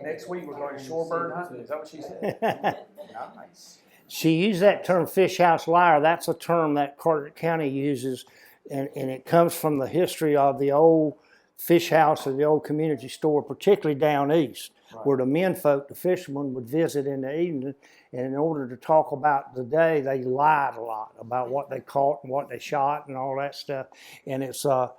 Next week we're going shorebird hunting. Is that what she said? Nice. She used that term fish house liar. That's a term that Carteret County uses, and it comes from the history of the old fish house or the old community store, particularly down east, right, where the men folk, the fishermen, would visit in the evening, and in order to talk about the day, they lied a lot about what they caught and what they shot and all that stuff. And it's a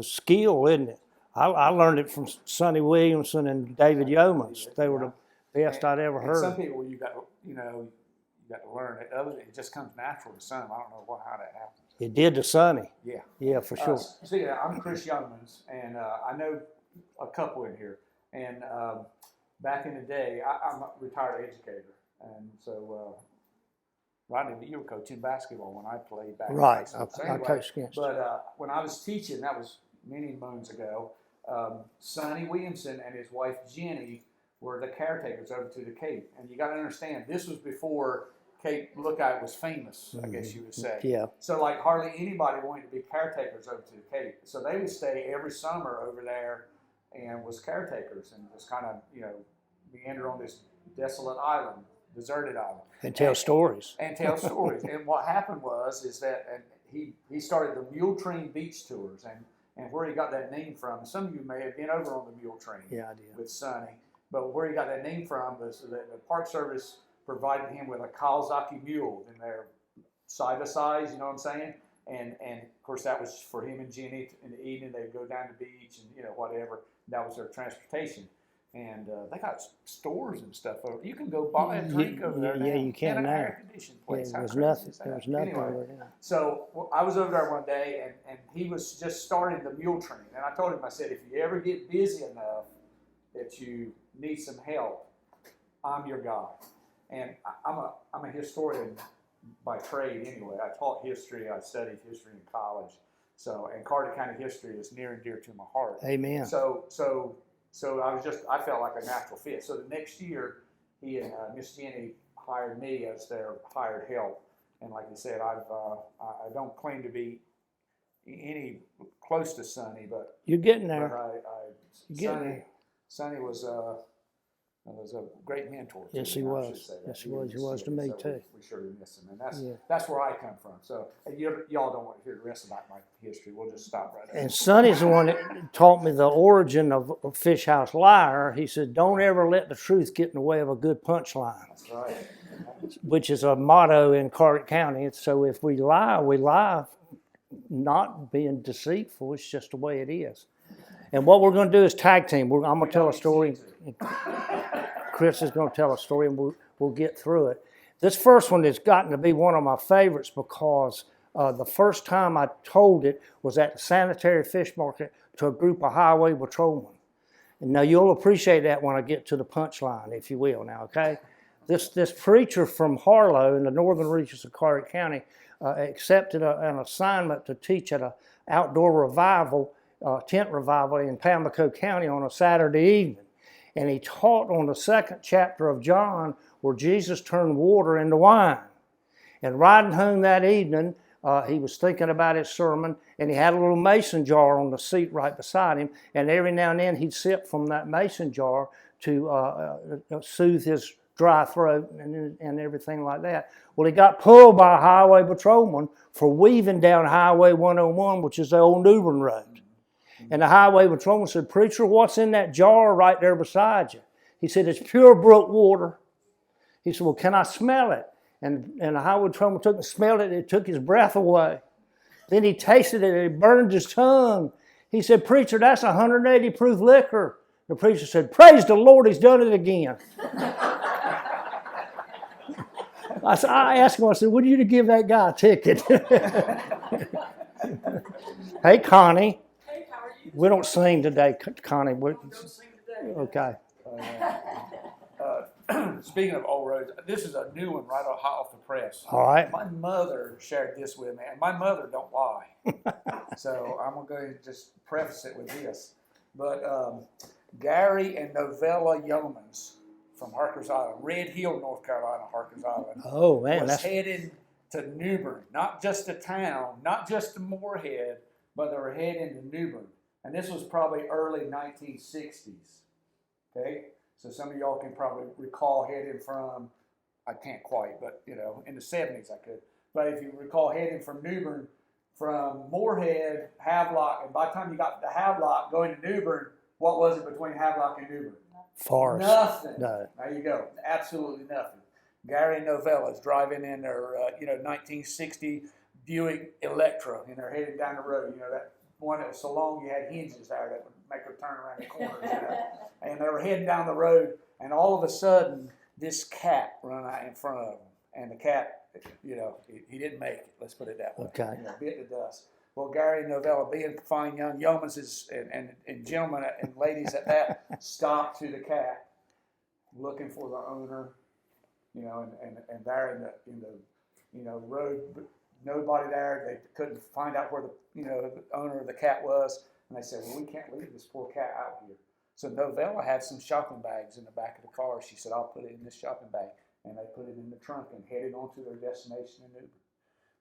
skill, isn't it? I learned it from Sonny Williamson and David Yeomans. They were the best I'd ever heard. Some people you got to learn it. It just comes natural to some. I don't know how that happens. It did to Sonny. Yeah. Yeah, for sure. See, I'm Chris Yeomans, and I know a couple in here. And back in the day, I'm a retired educator, and so Rodney, you were coaching basketball when I played back. Right. So I coached against you. But when I was teaching, that was many moons ago. Sonny Williamson and his wife Jenny were the caretakers over to the Cape, and you got to understand this was before Cape Lookout was famous, I guess you would say. Yeah. So like hardly anybody wanted to be caretakers over to the Cape. So they would stay every summer over there and was caretakers and just kind of, meander on this desolate island, deserted island. And tell stories. And tell stories. And what happened is that he started the Mule Train Beach Tours, and where he got that name from, some of you may have been over on the Mule Train. Yeah, I did. With Sonny. But where he got that name from was that the Park Service provided him with a Kawasaki mule, and they're side by sides, you know what I'm saying? And of course that was for him and Jenny in the evening. They'd go down to the beach and whatever. That was their transportation. And they got stores and stuff over. You can go buy a drink over there. Yeah, you can now. Air-conditioned place. There was nothing. There was nothing over there. So I was over there one day, and he was just starting the mule train. And I told him, I said, if you ever get busy enough that you need some help, I'm your guy. And I'm a historian by trade anyway. I taught history. I studied history in college. So, and Carteret County history is near and dear to my heart. Amen. So I felt like a natural fit. So the next year, he and Miss Jenny hired me as their hired help. And like I said, I don't claim to be any close to Sonny, but you're getting there. Sonny was a great mentor. Yes, he was. Yes, he was. He was to me too. We surely miss him, and that's where I come from. So y'all don't want to hear the rest about my history. We'll just stop right there. And Sonny's the one that taught me the origin of Fish House Liar. He said, "Don't ever let the truth get in the way of a good punchline." That's right. Which is a motto in Carteret County. So if we lie, not being deceitful. It's just the way it is. And what we're going to do is tag team. I'm going to tell a story. Chris is going to tell a story, and we'll get through it. This first one has gotten to be one of my favorites because the first time I told it was at the sanitary fish market to a group of highway patrolmen. And now you'll appreciate that when I get to the punchline, if you will. Now, okay? This preacher from Harlow in the northern reaches of Carteret County accepted an assignment to teach at an outdoor revival, tent revival in Pamlico County on a Saturday evening. And he taught on the second chapter of John where Jesus turned water into wine. And riding home that evening, he was thinking about his sermon, and he had a little mason jar on the seat right beside him, and every now and then he'd sip from that mason jar to soothe his dry throat and everything like that. Well, he got pulled by a highway patrolman for weaving down Highway 101, which is the old New Bern Road. And the highway patrolman said, "Preacher, what's in that jar right there beside you?" He said, "It's pure brook water." He said, "Well, can I smell it?" And the highway patrolman took and smelled it. It took his breath away. Then he tasted it, and it burned his tongue. He said, "Preacher, that's 180 proof liquor." The preacher said, "Praise the Lord, he's done it again." I asked him, I said, "Would you give that guy a ticket?" Hey, Connie. Hey, how are you? We don't sing today, Connie. Don't sing today. Okay. Speaking of old roads, this is a new one right hot off the press. All right. My mother shared this with me, and my mother don't lie. So I'm going to just preface it with this. But Gary and Novella Yeomans from Harkers Island, Red Hill, North Carolina, Harkers Island, Oh, man. was headed to New Bern, not just to town, not just to Moorhead, but they were heading to New Bern. And this was probably early 1960s. Okay, so some of y'all can probably recall heading from, I can't quite, but in the 70s I could. But if you recall heading from New Bern, from Moorhead, Havelock, and by the time you got to Havelock going to New Bern, what was it between Havelock and New Bern? Forest. Nothing. No. There you go. Absolutely nothing. Gary and Novella's driving in their 1960 Buick Electra, and they're heading down the road. That one that was so long you had hinges there that would make her turn around the corners. And they were heading down the road, and all of a sudden, this cat run out in front of them. And the cat, he didn't make it. Let's put it that way. Okay. Bit the dust. Well, Gary and Novella, being fine young Yeomans and gentlemen and ladies at that, stopped to the cat, looking for the owner, and there in the road, nobody there. They couldn't find out where the owner of the cat was, and they said, well, we can't leave this poor cat out here. So Novella had some shopping bags in the back of the car. She said, I'll put it in this shopping bag, and they put it in the trunk and headed on to their destination in New Bern.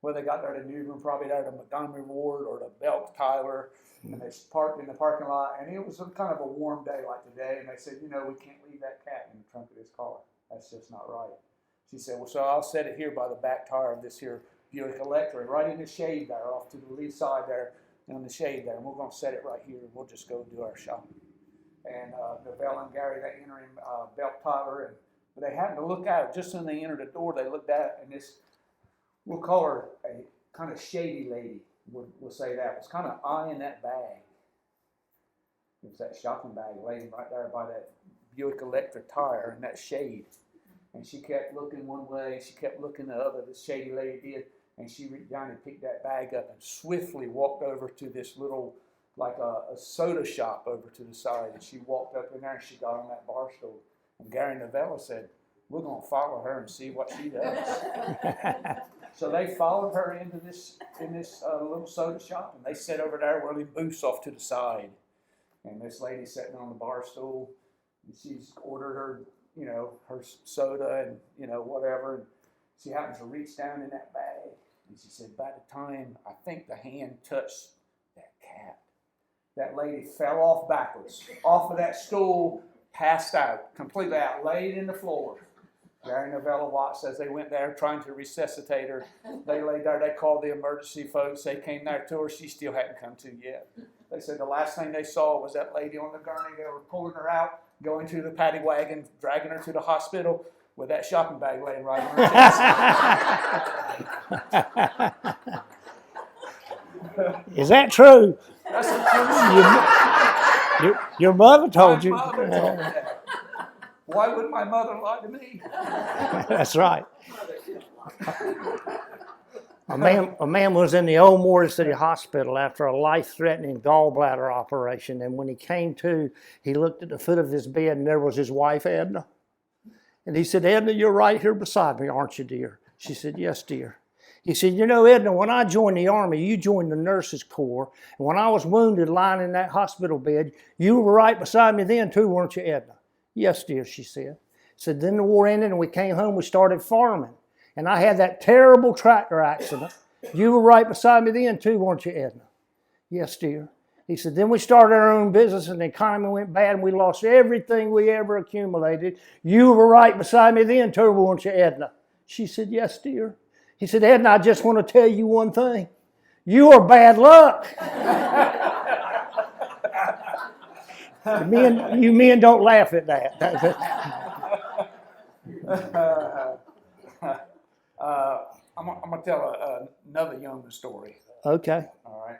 Well, they got there to New Bern, probably there to Montgomery Ward or to Belk Tyler, and they parked in the parking lot, and it was kind of a warm day like today, and they said, we can't leave that cat in the trunk of this car. That's just not right. She said, well, so I'll set it here by the back tire of this here Buick Electra, right in the shade there, off to the lee side there, in the shade there, and we're going to set it right here, and we'll just go do our shopping. And Novella and Gary, they enter in Belk Tyler, and they happened to look out. Just when they entered the door, they looked out, and this, we'll call her a kind of shady lady, we'll say that, was kind of eyeing that bag. It was that shopping bag laying right there by that Buick Electra tire in that shade. And she kept looking one way, she kept looking the other, this shady lady did, and she reached down and picked that bag up and swiftly walked over to this little, like a soda shop over to the side, and she walked up in there and she got on that bar stool. And Gary Novella said, we're going to follow her and see what she does. So they followed her into this little soda shop, and they sat over there with them booths off to the side. And this lady sitting on the bar stool, and she's ordered her, her soda and, whatever. And she happens to reach down in that bag, and she said, by the time I think the hand touched that cat, that lady fell off backwards, off of that stool, passed out, completely out, laid in the floor. Gary Novella watched as they went there trying to resuscitate her. They laid there, they called the emergency folks, they came there to her, she still hadn't come to yet. They said the last thing they saw was that lady on the gurney. They were pulling her out, going to the paddy wagon, dragging her to the hospital with that shopping bag laying right on her chest. Is that true? That's the truth. Your mother told you. My mother told me that. Why would my mother lie to me? That's right. A man was in the old Moore City Hospital after a life-threatening gallbladder operation, and when he came to, he looked at the foot of his bed, and there was his wife, Edna. And he said, Edna, you're right here beside me, aren't you, dear? She said, yes, dear. He said, Edna, when I joined the Army, you joined the Nurses Corps, and when I was wounded lying in that hospital bed, you were right beside me then too, weren't you, Edna? Yes, dear, she said. Said, then the war ended and we came home, we started farming. And I had that terrible tractor accident. You were right beside me then too, weren't you, Edna? Yes, dear. He said, then we started our own business and the economy went bad and we lost everything we ever accumulated. You were right beside me then too, weren't you, Edna? She said, yes, dear. He said, Edna, I just want to tell you one thing. You are bad luck. You men don't laugh at that. I'm going to tell another Yeoman story. Okay. All right.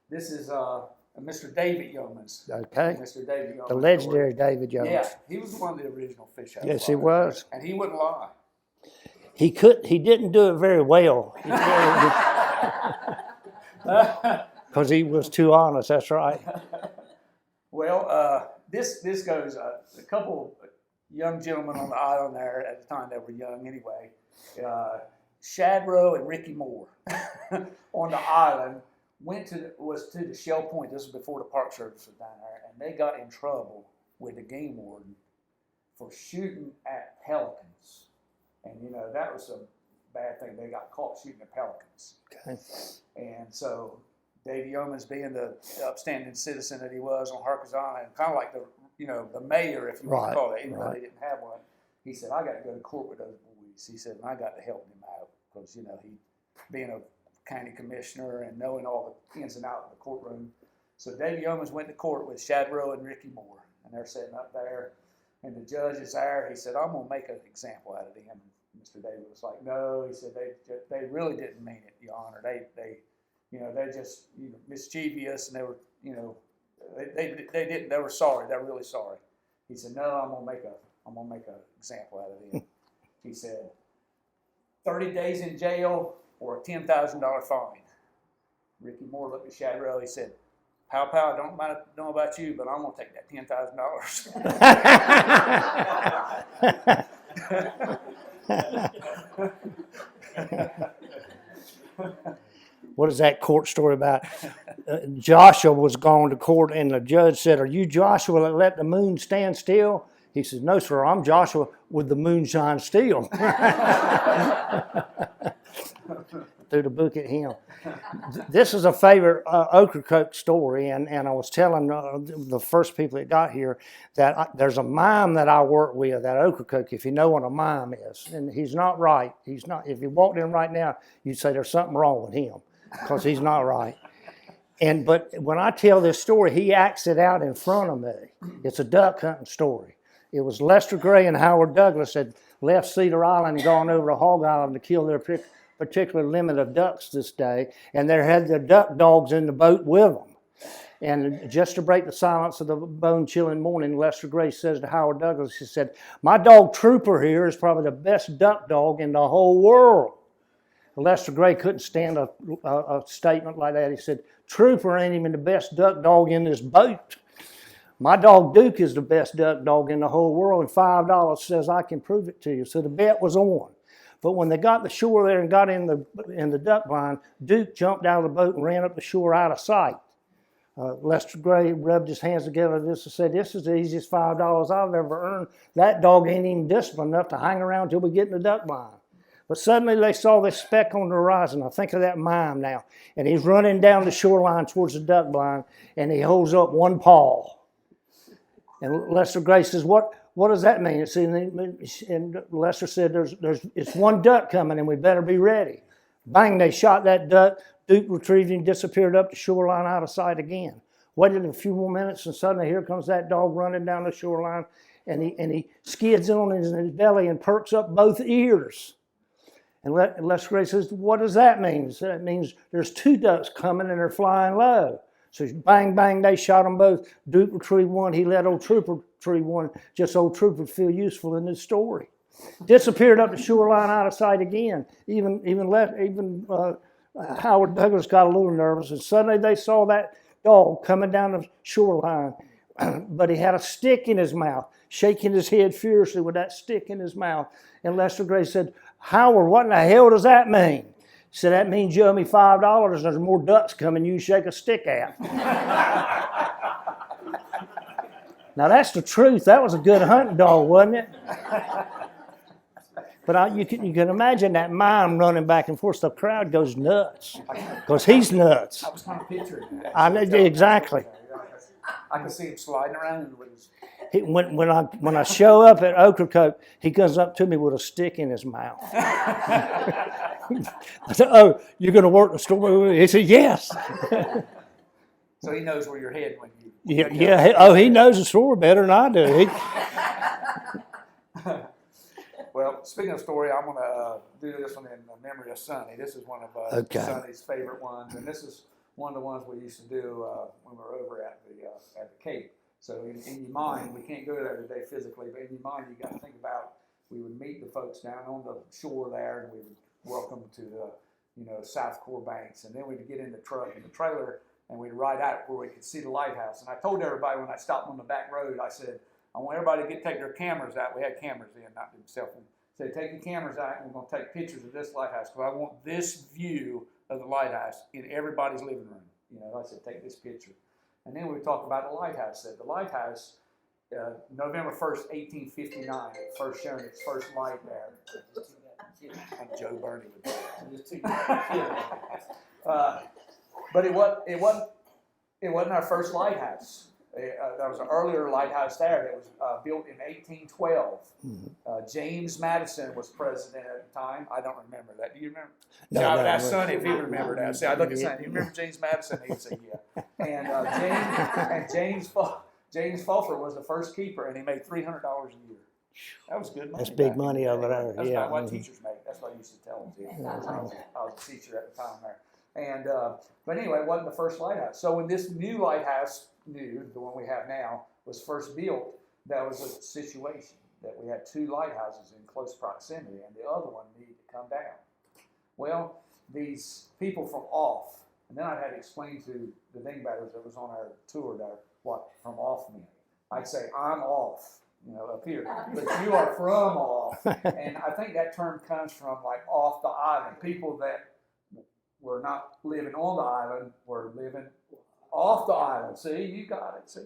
This is Mr. David Yeomans. Okay. Mr. David Yeomans. The legendary David Jones. Yeah, he was one of the original fish house. Yes, he was. And he wouldn't lie. He didn't do it very well. Because he was too honest, that's right. Well, this goes, a couple young gentlemen on the island there at the time, they were young anyway, Shadrow and Ricky Moore on the island was to the Shell Point. This was before the Park Service was down there, and they got in trouble with the game warden for shooting at pelicans. And that was a bad thing. They got caught shooting at pelicans. Okay. And so Davy Yeomans, being the upstanding citizen that he was on Harker's Island, kind of like the the mayor, if you want Right, to call it, even though right. they didn't have one. He said, I got to go to court with those boys. He said, and I got to help him out because, he being a county commissioner and knowing all the ins and outs of the courtroom. So David Yeomans went to court with Shadrow and Ricky Moore, and they're sitting up there, and the judge is there. He said, I'm going to make an example out of them. Mr. David was like, no. He said, they really didn't mean it, Your Honor. They're just mischievous, and they were, they were sorry. They're really sorry. He said, no, I'm gonna make an example out of them. He said, 30 days in jail or a $10,000 fine. Ricky Moore looked at Shadrow. He said, Pow, I don't know about you, but I'm gonna take that $10,000. What is that court story about? Joshua was going to court, and the judge said, are you Joshua that let the moon stand still? He said, no, sir, I'm Joshua with the moonshine still. Threw the book at him. This is a favorite Ocracoke story, and I was telling the first people that got here that there's a mime that I work with at Ocracoke, if you know what a mime is. And he's not right. He's not. If you walked in right now, you'd say there's something wrong with him because he's not right. But when I tell this story, he acts it out in front of me. It's a duck hunting story. It was Lester Gray and Howard Douglas had left Cedar Island and gone over to Hog Island to kill their particular limit of ducks this day, and they had their duck dogs in the boat with them. And just to break the silence of the bone-chilling morning, Lester Gray says to Howard Douglas, he said, my dog Trooper here is probably the best duck dog in the whole world. Lester Gray couldn't stand a statement like that. He said, Trooper ain't even the best duck dog in this boat. My dog Duke is the best duck dog in the whole world, and $5 says I can prove it to you. So the bet was on. But when they got to the shore there and got in the duck blind, Duke jumped out of the boat and ran up the shore out of sight. Lester Gray rubbed his hands together and said, this is the easiest $5 I've ever earned. That dog ain't even disciplined enough to hang around till we get in the duck blind. But suddenly they saw this speck on the horizon. I think of that mime now. And he's running down the shoreline towards the duck blind, and he holds up one paw. And Lester Gray says, what does that mean? And Lester said, it's one duck coming, and we better be ready. Bang, they shot that duck. Duke retrieved him, disappeared up the shoreline out of sight again. Waited a few more minutes, and suddenly here comes that dog running down the shoreline, and he skids in on his belly and perks up both ears. And Lester Gray says, what does that mean? So that means there's two ducks coming, and they're flying low. So bang, bang, they shot them both. Duke retrieved one. He let old Trooper retrieve one. Just old Trooper would feel useful in this story. Disappeared up the shoreline out of sight again. Even Howard Douglas got a little nervous, and suddenly they saw that dog coming down the shoreline. But he had a stick in his mouth, shaking his head furiously with that stick in his mouth. And Lester Gray said, Howard, what in the hell does that mean? He said, that means you owe me $5. There's more ducks coming you shake a stick at. Now, that's the truth. That was a good hunting dog, wasn't it? But you can imagine that mime running back and forth. The crowd goes nuts because he's nuts. I was kind of picturing that. Exactly. I can see him sliding around with his... When I show up at Ocracoke, he comes up to me with a stick in his mouth. I said, oh, you're going to work the store? He said, yes. So he knows where you're heading when you... Yeah. Oh, he knows the store better than I do. Well, speaking of story, I'm going to do this one in memory of Sonny. This is one of Sonny's favorite ones, and this is one of the ones we used to do when we were over at the Cape. So in your mind, we can't go there today physically, but in your mind, you got to think about we would meet the folks down on the shore there, and we would welcome to the South Core Banks, and then we'd get in the truck and the trailer, and we'd ride out where we could see the lighthouse. And I told everybody when I stopped on the back road, I said, I want everybody to take their cameras out. We had cameras then, not the cell phone. So take your cameras out, and we're going to take pictures of this lighthouse because I want this view of the lighthouse in everybody's living room. I said, take this picture. And then we talked about the lighthouse. The lighthouse, November 1st, 1859, it first shown its first light there. And Joe Burney would do that. But it wasn't our first lighthouse. There was an earlier lighthouse there that was built in 1812. James Madison was president at the time. I don't remember that. Do you remember? No, See, I would no, ask no. Sonny if he remembered that. See, I look at Sonny. You remember James Madison? He'd say, yeah. And James Fulford was the first keeper, and he made $300 a year. That was good money. That's big back in money the over day. there, That's yeah. about what teachers make. That's what I used to tell them. Too. I was a teacher at the time there. And but anyway, it wasn't the first lighthouse. So when this new lighthouse, the one we have now, was first built, that was a situation that we had two lighthouses in close proximity, and the other one needed to come down. Well, these people from off, and then I had to explain to the dingbatters that was on our tour there what from off meant. I'd say, I'm off, up here, but you are from off. And I think that term comes from like off the island. People that were not living on the island were living off the island. See, you got it. See,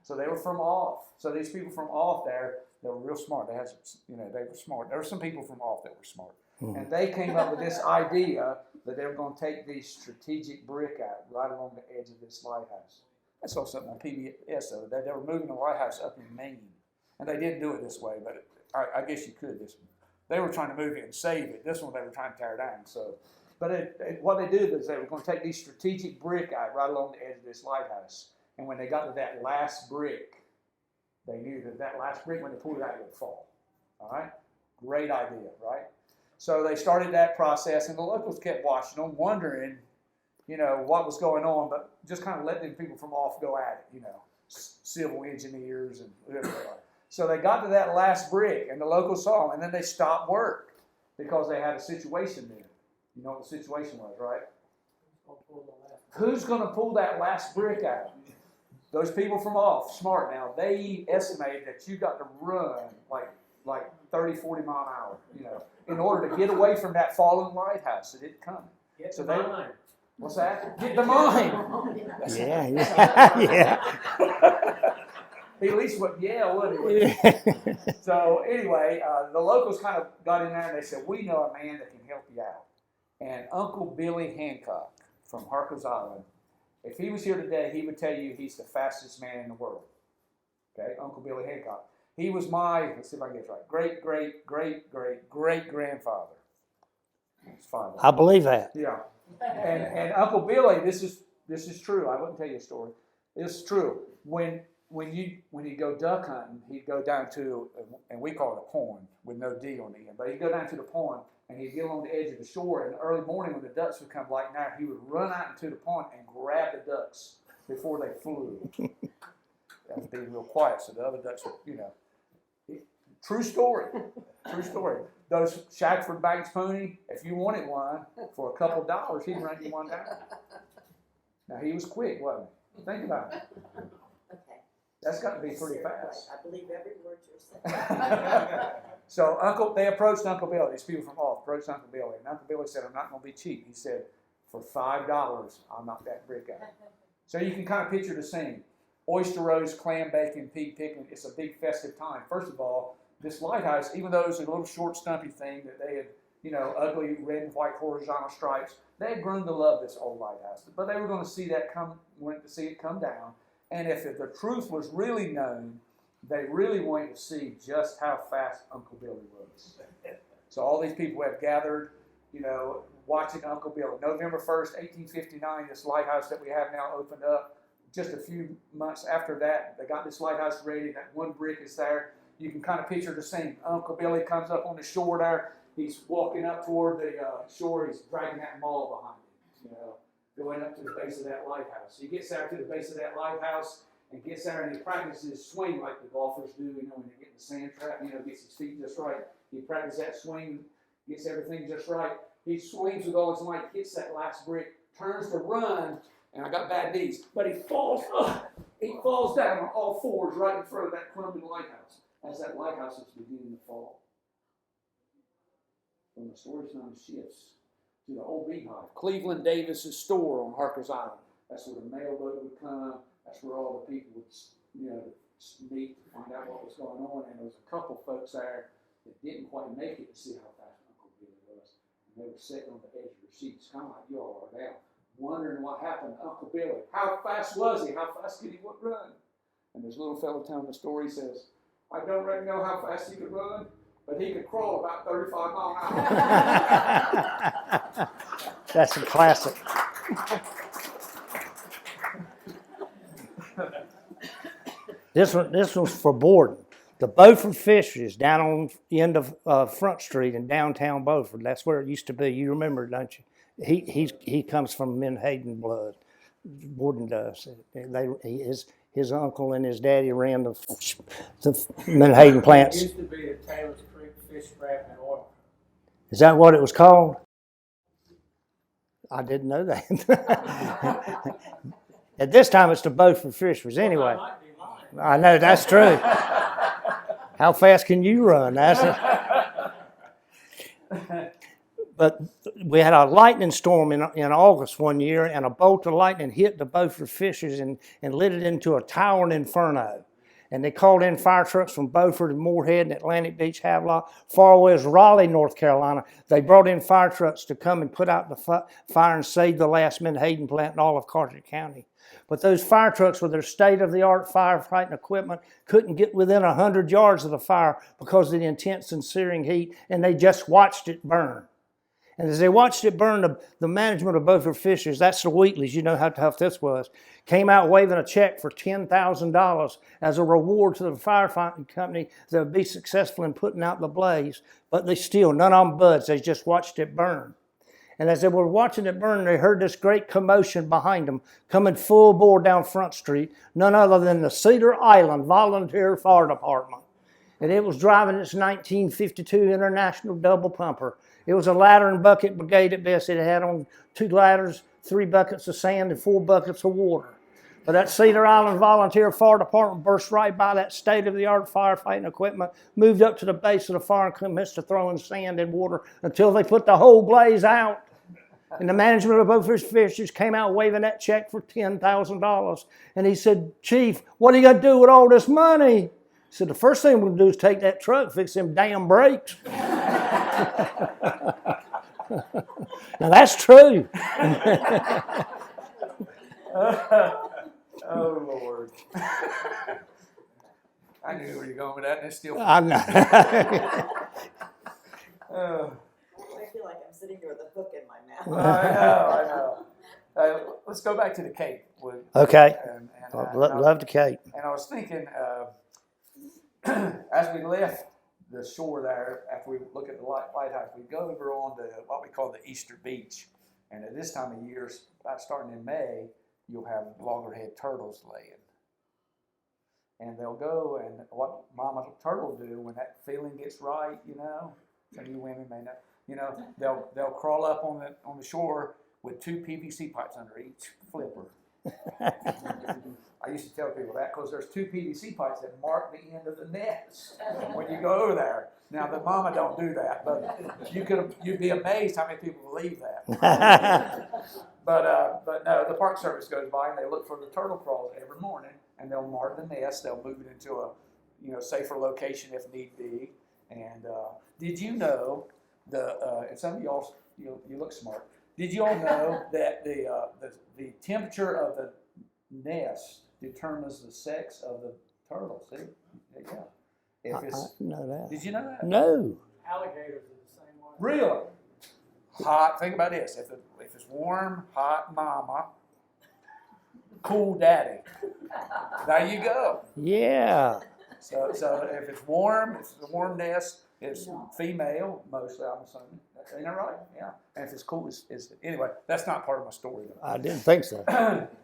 so they were from off. So these people from off there, they were real smart. They had, they were smart. There were some people from off that were smart. And they came up with this idea that they were going to take these strategic brick out right along the edge of this lighthouse. I saw something on PBS the other day. They were moving the lighthouse up in Maine. And they didn't do it this way, but I guess you could this one. They were trying to move it and save it. This one they were trying to tear down. So, but what they did is they were going to take these strategic brick out right along the edge of this lighthouse. And when they got to that last brick, they knew that last brick, when they pulled it out, it would fall. All right? Great idea, right? So they started that process, and the locals kept watching them, wondering, what was going on, but just kind of letting people from off go at it, civil engineers and whatever they are. So they got to that last brick, and the locals saw them, and then they stopped work because they had a situation there. You know what the situation was, right? Who's going to pull that last brick out? Those people from off, smart now, they estimated that you got to run like 30, 40 mile an hour, in order to get away from that fallen lighthouse that it coming. Get So the they, mine. what's that? Get the mine. Yeah. He at least went, yeah, wouldn't he? So anyway, the locals kind of got in there and they said, we know a man that can help you out. And Uncle Billy Hancock from Harker's Island, if he was here today, he would tell you he's the fastest man in the world. Okay, Uncle Billy Hancock. He was my, let's see if I can get it right, great grandfather. It's fine. I believe that. Yeah. And Uncle Billy, this is true. I wouldn't tell you a story. It's true. When you go duck hunting, he'd go down to, and we call it a pond with no D on the end, but he'd go down to the pond and he'd get along the edge of the shore, and early morning when the ducks would come like now, he would run out into the pond and grab the ducks before they flew. That would be real quiet, so the other ducks would, True story. True story. Those Shackford Banks pony, if you wanted one for a couple $, he'd run you one down. Now, he was quick, wasn't he? Think about it. Okay. That's got to be pretty fast. I believe every word you're saying. So they approached Uncle Billy. These people from off approached Uncle Billy. And Uncle Billy said, I'm not going to be cheap. He said, for $5, I'll knock that brick out. So you can kind of picture the scene. Oyster roast, clam bacon, pea picking. It's a big festive time. First of all, this lighthouse, even though it was a little short, stumpy thing that they had, ugly red and white horizontal stripes, they had grown to love this old lighthouse. But they were going to see that wanted to see it come down. And if the truth was really known, they really wanted to see just how fast Uncle Billy was. So all these people have gathered, watching Uncle Billy. November 1st, 1859, this lighthouse that we have now opened up. Just a few months after that, they got this lighthouse ready. That one brick is there. You can kind of picture the scene. Uncle Billy comes up on the shore there. He's walking up toward the shore. He's dragging that maul behind him, going up to the base of that lighthouse. He gets out to the base of that lighthouse and gets there and he practices his swing like the golfers do, when they get in the sand trap, gets his feet just right. He practices that swing, gets everything just right. He swings with all his might, hits that last brick, turns to run, and I got bad knees, but he falls down on all fours right in front of that crumbling lighthouse as that lighthouse is beginning to fall. From the storage time shifts to the old beehive, Cleveland Davis's store on Harker's Island. That's where the mailboat would come. That's where all the people would, meet to find out what was going on. And there was a couple folks there that didn't quite make it to see how fast Uncle Billy was. And they were sitting on the edge of their seats, kind of like you all are now, wondering what happened to Uncle Billy. How fast was he? How fast could he run? And this little fellow telling the story says, I don't really know how fast he could run, but he could crawl about 35 miles an hour. That's a classic. This one's for Borden. The Beaufort Fisheries down on the end of Front Street in downtown Beaufort. That's where it used to be. You remember, don't you? He comes from Menhaden blood. Borden does. His uncle and his daddy ran the Menhaden plants. It used to be the Taylor's Creek Fish Scrap and Oil. Is that what it was called? I didn't know that. At this time, it's the Beaufort Fisheries. Anyway, I might be lying. I know that's true. How fast can you run? That's it. But we had a lightning storm in August one year, and a bolt of lightning hit the Beaufort Fisheries and lit it into a towering inferno. And they called in fire trucks from Beaufort and Moorhead and Atlantic Beach, Havelock, far away as Raleigh, North Carolina. They brought in fire trucks to come and put out the fire and save the last Menhaden plant in all of Carteret County. But those fire trucks with their state-of-the-art firefighting equipment couldn't get within 100 yards of the fire because of the intense and searing heat, and they just watched it burn. And as they watched it burn, the management of Beaufort Fisheries, that's the Wheatleys, you know how tough this was, came out waving a check for $10,000 as a reward to the firefighting company that would be successful in putting out the blaze. But they still, none of them buds, they just watched it burn. And as they were watching it burn, they heard this great commotion behind them coming full bore down Front Street, none other than the Cedar Island Volunteer Fire Department. And it was driving its 1952 International double pumper. It was a ladder and bucket brigade at best. It had on 2 ladders, 3 buckets of sand, and 4 buckets of water. But that Cedar Island Volunteer Fire Department burst right by that state-of-the-art firefighting equipment, moved up to the base of the fire and commenced to throwing sand and water until they put the whole blaze out. And the management of Beaufort Fisheries came out waving that check for $10,000. And he said, Chief, what are you going to do with all this money? He said, the first thing we're going to do is take that truck, fix them damn brakes. Now that's true. Oh, Lord. I knew where you're going with that, and it's still. I know. I feel like I'm sitting here with a hook in my mouth. I know. Let's go back to the Cape. Okay. And Love the Cape. And I was thinking, as we left the shore there, after we look at the lighthouse, we go over on to what we call the Easter Beach. And at this time of year, about starting in May, you'll have loggerhead turtles laying. And they'll go, and what mama turtle do when that feeling gets right, you know, some of you women may know, you know, they'll crawl up on the shore with 2 PVC pipes under each flipper. I used to tell people that because there's 2 PVC pipes that mark the end of the nest when you go over there. Now the mama don't do that, but you'd be amazed how many people believe that. But no, the Park Service goes by and they look for the turtle crawls every morning, and they'll mark the nest. They'll move it into a safer location if need be. And did you know and some of y'all you look smart. Did you all know that the temperature of the nest determines the sex of the turtle? See, there you go. I know that. Did you know that? No. Alligators are the same way. Really? Hot. Think about this. If it's warm, hot mama, cool daddy. There you go. Yeah. So if it's warm, it's a warm nest. It's female mostly, I'm assuming. Ain't that right? Yeah. And if it's cool, it's anyway. That's not part of my story though. I didn't think so.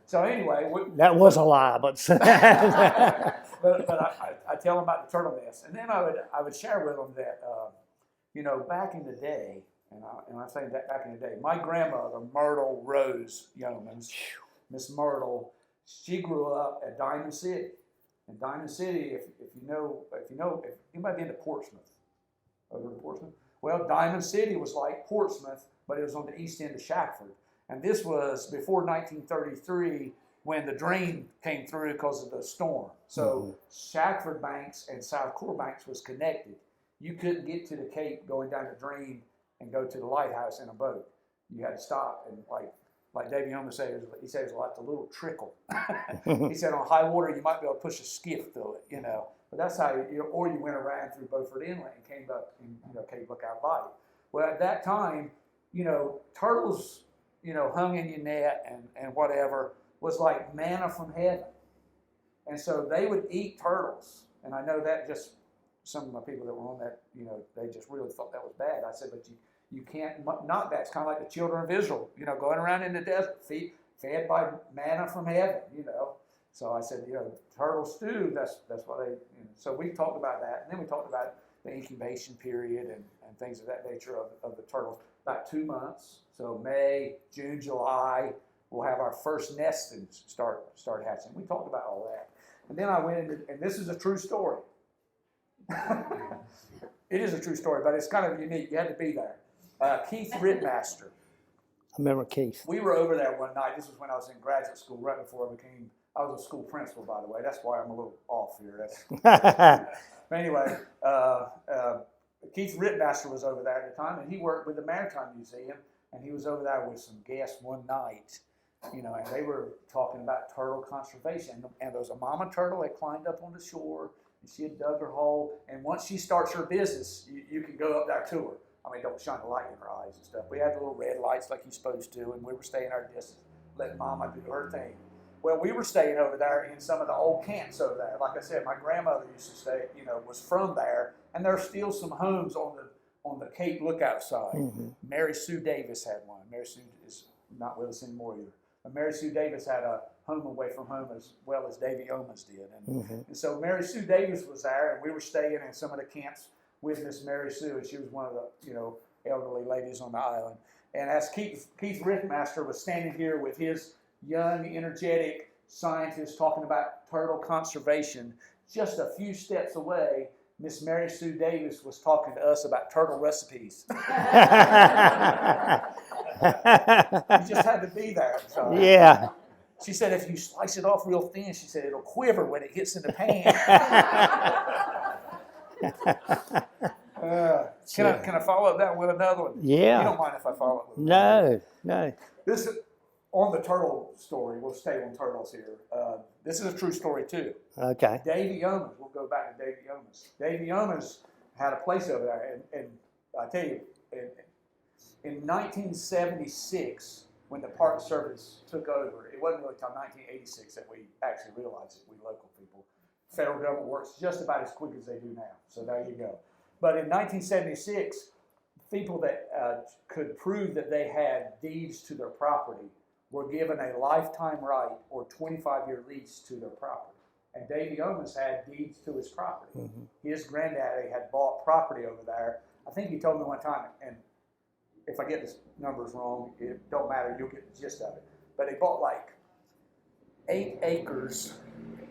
So anyway, That was a lie, but but I tell them about the turtle nest, and then I would share with them that back in the day, and I'm saying that back in the day, my grandmother Myrtle Rose Yeomans, Miss Myrtle, she grew up at Diamond City. And Diamond City, if you might be into Portsmouth, over in Portsmouth. Well, Diamond City was like Portsmouth, but it was on the east end of Shackford. And this was before 1933 when the drain came through because of the storm. So Shackford Banks and South Core Banks was connected. You couldn't get to the Cape going down the drain and go to the lighthouse in a boat. You had to stop and like Davey Yeomans said, he said it was like the little trickle. He said on high water you might be able to push a skiff through it, you know. But that's how or you went around through Beaufort Inlet and came up in, Cape Lookout Bayou. Well, at that time, turtles, hung in your net and whatever was like manna from heaven. And so they would eat turtles. And I know that just some of my people that were on that, they just really thought that was bad. I said, but you can't not that. It's kind of like the children of Israel, going around in the desert, fed by manna from heaven, So I said, turtle stew, that's why they, so we talked about that. And then we talked about the incubation period and things of that nature of the turtles. About 2 months. So May, June, July, we'll have our first nestings start hatching. We talked about all that. And then I went into, and this is a true story. It is a true story, but it's kind of unique. You had to be there. Keith Rittmaster. I remember Keith. We were over there one night. This was when I was in graduate school, right before I was a school principal, by the way. That's why I'm a little off here. But anyway, Keith Rittmaster was over there at the time, and he worked with the Maritime Museum, and he was over there with some guests one night, and they were talking about turtle conservation. And there was a mama turtle that climbed up on the shore, and she had dug her hole. And once she starts her business, you can go up there to her. I mean, don't shine a light in her eyes and stuff. We had little red lights like you're supposed to, and we were staying our distance, letting mama do her thing. Well, we were staying over there in some of the old camps over there. Like I said, my grandmother used to stay, was from there, and there's still some homes on the Cape Lookout side. Mm-hmm. Mary Sue Davis had one. Mary Sue is not with us anymore either. But Mary Sue Davis had a home away from home as well as Davey Yeomans did. And so Mary Sue Davis was there, and we were staying in some of the camps with Miss Mary Sue, and she was one of the elderly ladies on the island. And as Keith Rittmaster was standing here with his young, energetic scientist talking about turtle conservation, just a few steps away, Miss Mary Sue Davis was talking to us about turtle recipes. You just had to be there. So. Yeah. She said if you slice it off real thin, she said it'll quiver when it hits in the pan. Can I follow up that with another one? Yeah. You don't mind if I follow up with No. This is on the turtle story. We'll stay on turtles here. This is a true story too. Okay. Davey Yeomans. We'll go back to Davey Yeomans. Davey Yeomans had a place over there, and I tell you, in 1976, when the Park Service took over, it wasn't really until 1986 that we actually realized it. We local people. Federal government works just about as quick as they do now. So there you go. But in 1976, people that could prove that they had deeds to their property were given a lifetime right or 25-year lease to their property. And Davey Yeomans had deeds to his property. Mm-hmm. His granddaddy had bought property over there. I think he told me one time, and if I get the numbers wrong, it don't matter, you'll get the gist of it. But he bought like 8 acres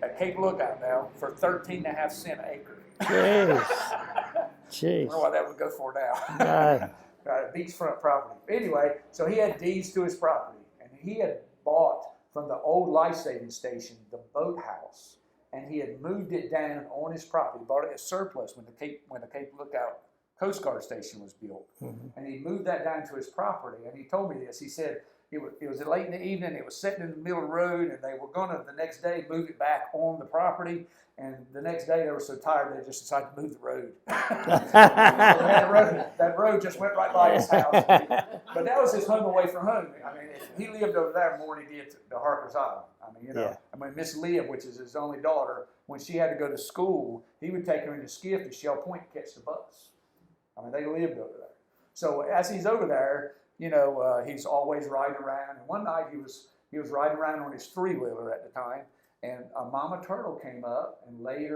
at Cape Lookout now for 13.5 cents an acre. Jeez. I don't know what that would go for now. Beachfront property. Anyway, so he had deeds to his property, and he had bought from the old life-saving station the boathouse, and he had moved it down on his property. He bought it as surplus when the Cape Lookout Coast Guard station was built, and he moved that down to his property. And he told me this. He said it was late in the evening. It was sitting in the middle of the road, and they were going to the next day move it back on the property. And the next day they were so tired they just decided to move the road. that road just went right by his house. But that was his home away from home. I mean, he lived over there more than he did to Harker's Island. I mean, I mean, Miss Leah, which is his only daughter, when she had to go to school, he would take her in the skiff to Shell Point to catch the bus. I mean, they lived over there. So as he's over there, he's always riding around. And one night he was riding around on his 3-wheeler at the time, and a mama turtle came up and did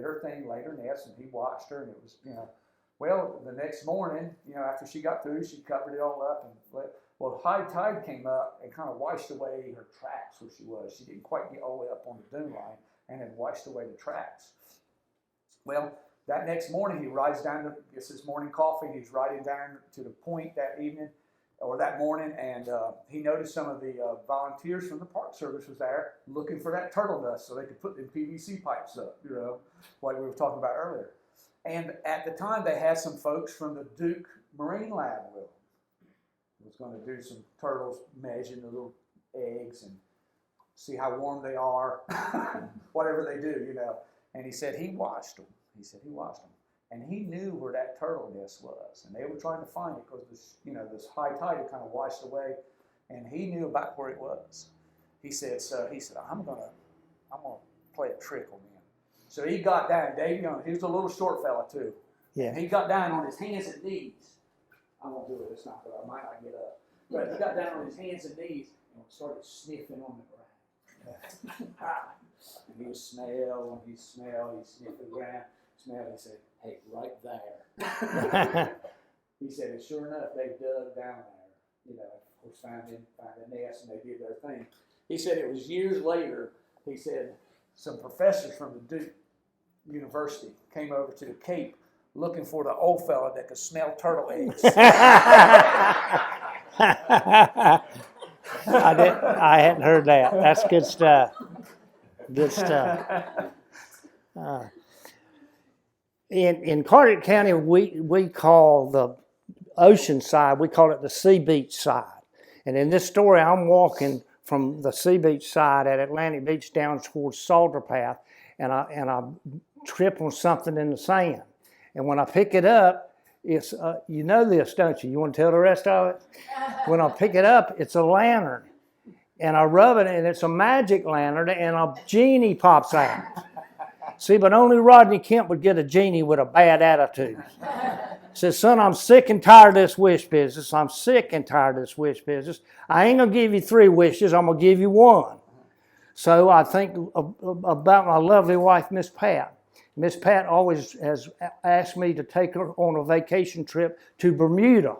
her thing, laid her nest, and he watched her, and it was, well, the next morning, after she got through, she covered it all up, and high tide came up and kind of washed away her tracks where she was. She didn't quite get all the way up on the dune line, and it washed away the tracks. Well, that next morning, he rides down to gets his morning coffee, and he's riding down to the point that evening, or that morning, and he noticed some of the volunteers from the Park Service was there looking for that turtle dust so they could put the PVC pipes up, like we were talking about earlier. And at the time, they had some folks from the Duke Marine Lab with them. was going to do some turtles, measure the little eggs and see how warm they are, whatever they do, you know. And he said he watched them. He said he watched them. And he knew where that turtle nest was. And they were trying to find it because this, you know, this high tide had kind of washed away. And he knew about where it was. He said, I'm gonna play a trick on them. So he got down, Dave Young, he was a little short fella too. Yeah. And he got down on his hands and knees. I won't do it this time, but I might not get up. But he got down on his hands and knees and started sniffing on the ground. And he would smell, and he sniffed the ground, smelled, he said, hey, right there. He said, and sure enough, they dug down there, you know, of course, found the nest, and they did their thing. He said it was years later, he said, some professors from the Duke University came over to the Cape looking for the old fella that could smell turtle eggs. I hadn't heard that. That's good stuff. Good stuff. In Carteret County, we call the ocean side, we call it the sea beach side. And in this story, I'm walking from the sea beach side at Atlantic Beach down towards Salter Path, and I trip on something in the sand. And when I pick it up, it's you know this, don't you? You want to tell the rest of it? When I pick it up, it's a lantern, and I rub it, and it's a magic lantern, and a genie pops out. See, but only Rodney Kemp would get a genie with a bad attitude. Says, son, I'm sick and tired of this wish business. I'm sick and tired of this wish business. I ain't going to give you 3 wishes. I'm going to give you 1. So I think about my lovely wife, Miss Pat. Miss Pat always has asked me to take her on a vacation trip to Bermuda.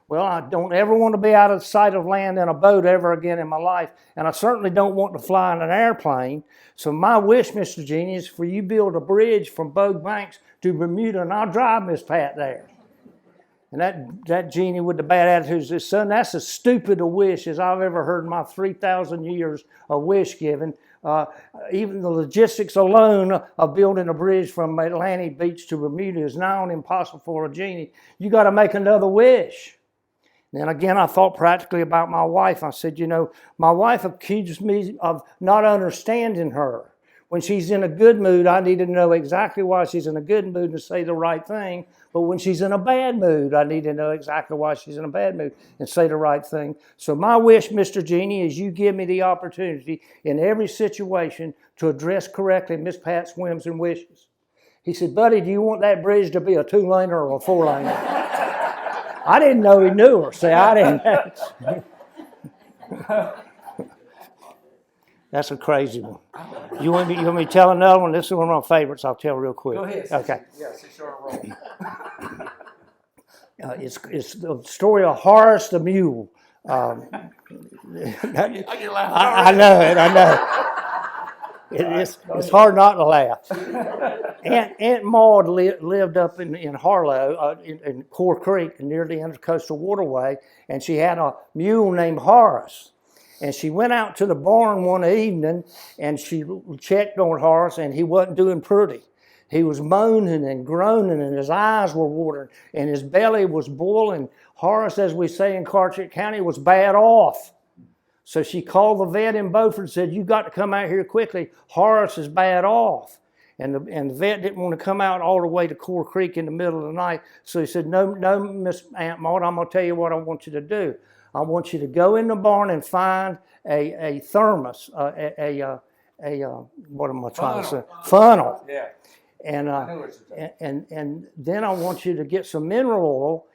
Well, I don't ever want to be out of sight of land in a boat ever again in my life, and I certainly don't want to fly in an airplane. So my wish, Mr. Genie, is for you to build a bridge from Bogue Banks to Bermuda, and I'll drive Miss Pat there. And that genie with the bad attitude says, son, that's as stupid a wish as I've ever heard in my 3,000 years of wish giving. Even the logistics alone of building a bridge from Atlantic Beach to Bermuda is now impossible for a genie. You got to make another wish. Then again, I thought practically about my wife. I said, you know, my wife accuses me of not understanding her. When she's in a good mood, I need to know exactly why she's in a good mood and say the right thing. But when she's in a bad mood, I need to know exactly why she's in a bad mood and say the right thing. So my wish, Mr. Genie, is you give me the opportunity in every situation to address correctly Miss Pat's whims and wishes. He said, buddy, do you want that bridge to be a 2-laner or a 4-laner? I didn't know he knew her. See, I didn't. That's a crazy one. You want me to tell another one? This is one of my favorites. I'll tell real quick. Go ahead. Okay. Yes, it's your role. It's the story of Horace the Mule. I know it. I know. It's hard not to laugh. Aunt Maud lived up in Harlow, in Core Creek, near the Intercoastal Waterway, and she had a mule named Horace. And she went out to the barn one evening, and she checked on Horace, and he wasn't doing pretty. He was moaning and groaning, and his eyes were watering, and his belly was boiling. Horace, as we say in Carteret County, was bad off. So she called the vet in Beaufort and said, "You got to come out here quickly. Horace is bad off." And the vet didn't want to come out all the way to Core Creek in the middle of the night. So he said, no, Miss Aunt Maud, I'm going to tell you what I want you to do. I want you to go in the barn and find a thermos, what am I trying to say? Funnel. Yeah. And then I want you to get some mineral oil,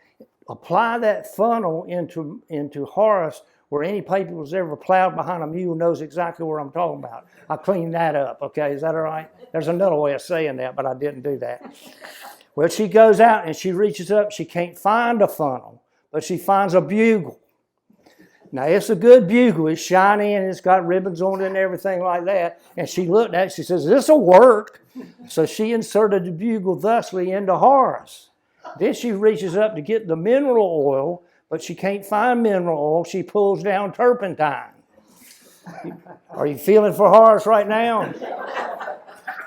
apply that funnel into Horace, where any people who's ever plowed behind a mule knows exactly what I'm talking about. I cleaned that up, okay? Is that all right? There's another way of saying that, but I didn't do that. Well, she goes out and she reaches up. She can't find a funnel, but she finds a bugle. Now, it's a good bugle. It's shiny and it's got ribbons on it and everything like that. And she looked at it. She says, "This'll work." So she inserted the bugle thusly into Horace. Then she reaches up to get the mineral oil, but she can't find mineral oil. She pulls down turpentine. Are you feeling for Horace right now?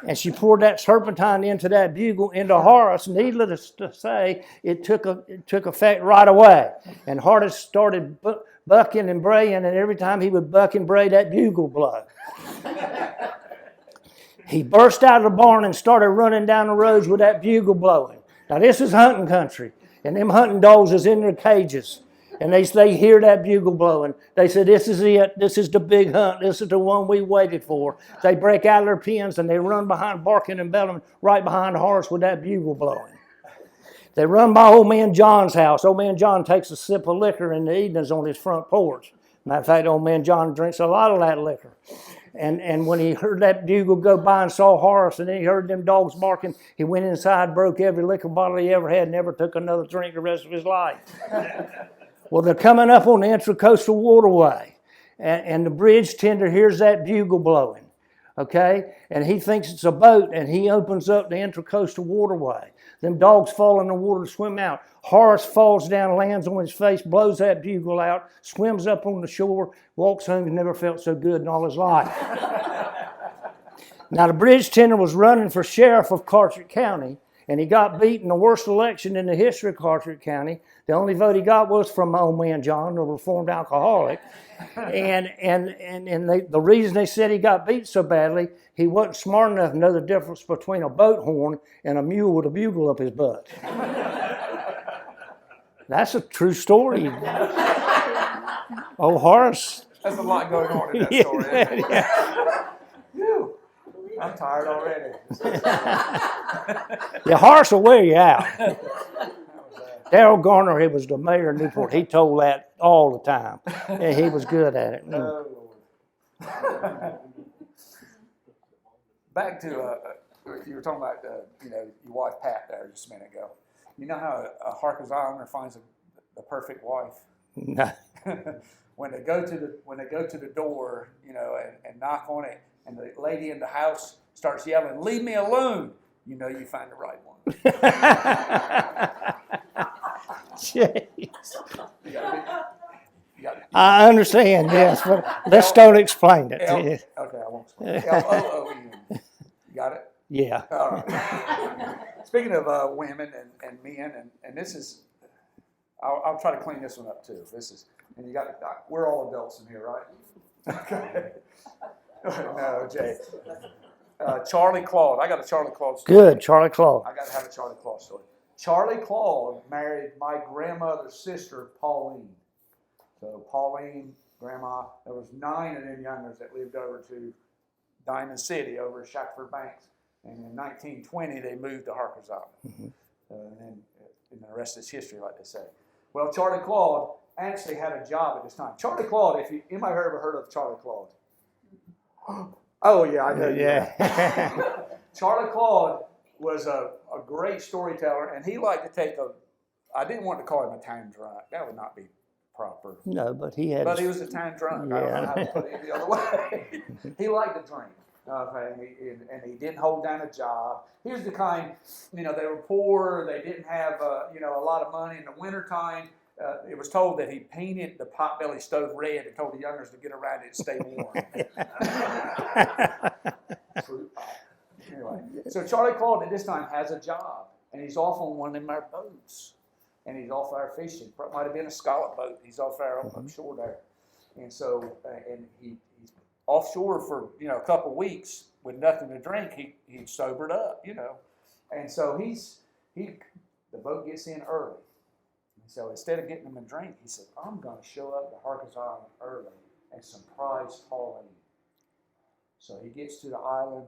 And she poured that turpentine into that bugle into Horace. Needless to say, it took effect right away. And Horace started bucking and braying, and every time he would buck and bray, that bugle blew. He burst out of the barn and started running down the roads with that bugle blowing. Now this is hunting country, and them hunting dogs is in their cages. And they hear that bugle blowing. They said, this is it. This is the big hunt. This is the one we waited for. They break out of their pens and they run behind, barking and bellowing, right behind Horace with that bugle blowing. They run by old man John's house. Old man John takes a sip of liquor in the evenings on his front porch. Matter of fact, old man John drinks a lot of that liquor. And when he heard that bugle go by and saw Horace, and then he heard them dogs barking, he went inside, broke every liquor bottle he ever had, never took another drink the rest of his life. Well, they're coming up on the Intracoastal Waterway, and the bridge tender hears that bugle blowing, okay? And he thinks it's a boat, and he opens up the Intracoastal Waterway. Them dogs fall in the water to swim out. Horace falls down, lands on his face, blows that bugle out, swims up on the shore, walks home, and never felt so good in all his life. Now, the bridge tender was running for sheriff of Carteret County, and he got beat in the worst election in the history of Carteret County. The only vote he got was from old man John, the reformed alcoholic. And the reason they said he got beat so badly, he wasn't smart enough to know the difference between a boat horn and a mule with a bugle up his butt. That's a true story. Oh, Horace. There's a lot going on in that story. Yeah. Whew. I'm tired already. Yeah, Horace will wear you out. Darrell Garner, he was the mayor of Newport. He told that all the time. And he was good at it. Oh, Lord. Back to, you were talking about, your wife Pat there just a minute ago. You know how a Harkers Islander finds the perfect wife? No. When they go to the door, and knock on it, and the lady in the house starts yelling, "Leave me alone!" You know you find the right one. Jeez. I understand, yes, but let's don't explain it. Okay, I won't explain it. L-O-O-E-N. You got it? Yeah. All right. Speaking of women and men, and this is, I'll try to clean this one up too. And you got, we're all adults in here, right? Okay. No, Jay. Charlie Claude. I got a Charlie Claude story. Good, Charlie Claude. I got to have a Charlie Claude story. Charlie Claude married my grandmother's sister, Pauline. So Pauline, Grandma, there was 9 of them youngers that lived over to Diamond City over at Shackford Banks. And in 1920, they moved to Harkers Island. And then the rest is history, like they say. Well, Charlie Claude actually had a job at this time. Charlie Claude, anybody ever heard of Charlie Claude? Oh, yeah, I know. Yeah. Charlie Claude was a great storyteller, and he liked to take I didn't want to call him a time drunk. That would not be proper. No, but he had. But he was a time drunk. Yeah. I don't know how to put it the other way. He liked to drink. And he didn't hold down a job. He was the kind, they were poor. They didn't have, a lot of money in the wintertime. It was told that he painted the potbelly stove red and told the youngers to get around it and stay warm. Anyway, so Charlie Claude at this time has a job, and he's off on one of our boats, and he's off our fishing. Might have been a scallop boat. He's off our offshore there, and so and he's offshore for a couple weeks with nothing to drink. He sobered up, and so the boat gets in early. So instead of getting him a drink, he said, "I'm going to show up to Harkers Island early and surprise Pauline." So he gets to the island,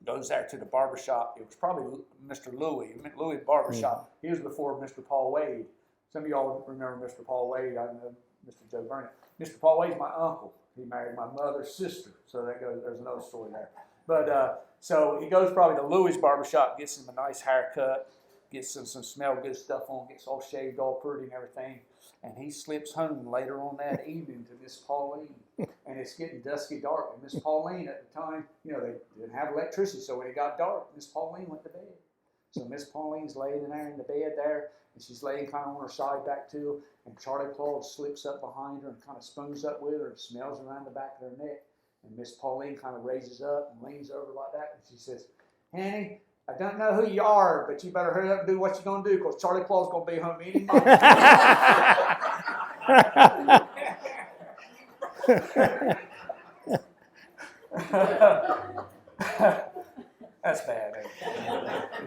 goes there to the barbershop. It was probably Mr. Louis Barbershop. He was before Mr. Paul Wade. Some of y'all remember Mr. Paul Wade. I know Mr. Joe Burnett. Mr. Paul Wade's my uncle. He married my mother's sister. So there's another story there. But so he goes probably to Louis' barbershop, gets him a nice haircut, gets some smell good stuff on, gets all shaved, all pretty and everything. And he slips home later on that evening to Miss Pauline. And it's getting dusky dark. And Miss Pauline at the time, they didn't have electricity. So when it got dark, Miss Pauline went to bed. So Miss Pauline's laying there in the bed there. And she's laying kind of on her side back to her. And Charlie Claude slips up behind her and kind of spoons up with her and smells around the back of her neck. And Miss Pauline kind of raises up and leans over like that, and she says, Annie, I don't know who you are, but you better hurry up and do what you're going to do, because Charlie Claus going to be home any moment. That's bad.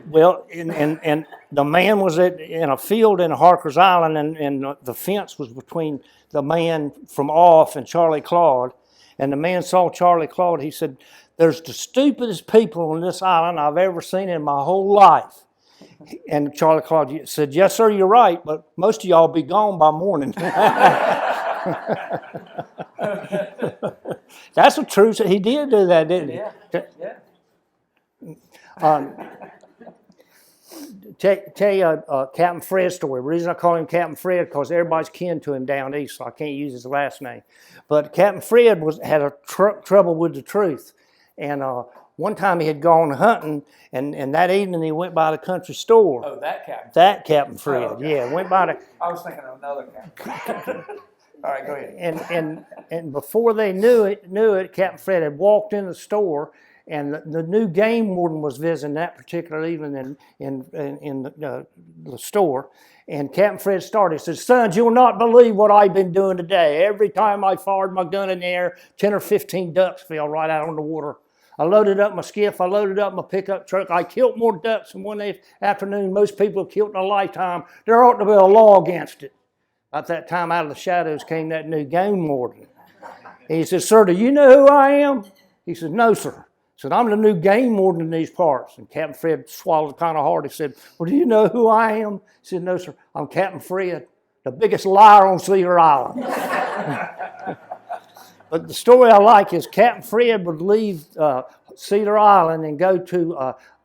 Well, and the man was in a field in Harker's Island, and the fence was between the man from off and Charlie Claude. And the man saw Charlie Claude. He said, "There's the stupidest people on this island I've ever seen in my whole life." And Charlie Claude said, "Yes, sir, you're right, but most of y'all be gone by morning." That's the truth. He did do that, didn't he? Yeah. Tell you Captain Fred's story. The reason I call him Captain Fred because everybody's kin to him down east, so I can't use his last name. But Captain Fred had a trouble with the truth. And one time he had gone hunting, and that evening he went by the country store. Oh, that Captain. That Captain Fred, Oh, okay. yeah, went by the. I was thinking of another Captain. All right, go ahead. And before they knew it, Captain Fred had walked in the store, and the new game warden was visiting that particular evening in the store. And Captain Fred started. He said, "Sons, you'll not believe what I've been doing today. Every time I fired my gun in the air, 10 or 15 ducks fell right out on the water. I loaded up my skiff. I loaded up my pickup truck. I killed more ducks in one afternoon most people have killed in a lifetime. There ought to be a law against it." At that time, out of the shadows came that new game warden. And he said, "Sir, do you know who I am?" He said, "No, sir." He said, "I'm the new game warden in these parts." And Captain Fred swallowed kind of hard. He said, "Well, do you know who I am?" He said, "No, sir. I'm Captain Fred, the biggest liar on Cedar Island." But the story I like is Captain Fred would leave Cedar Island and go to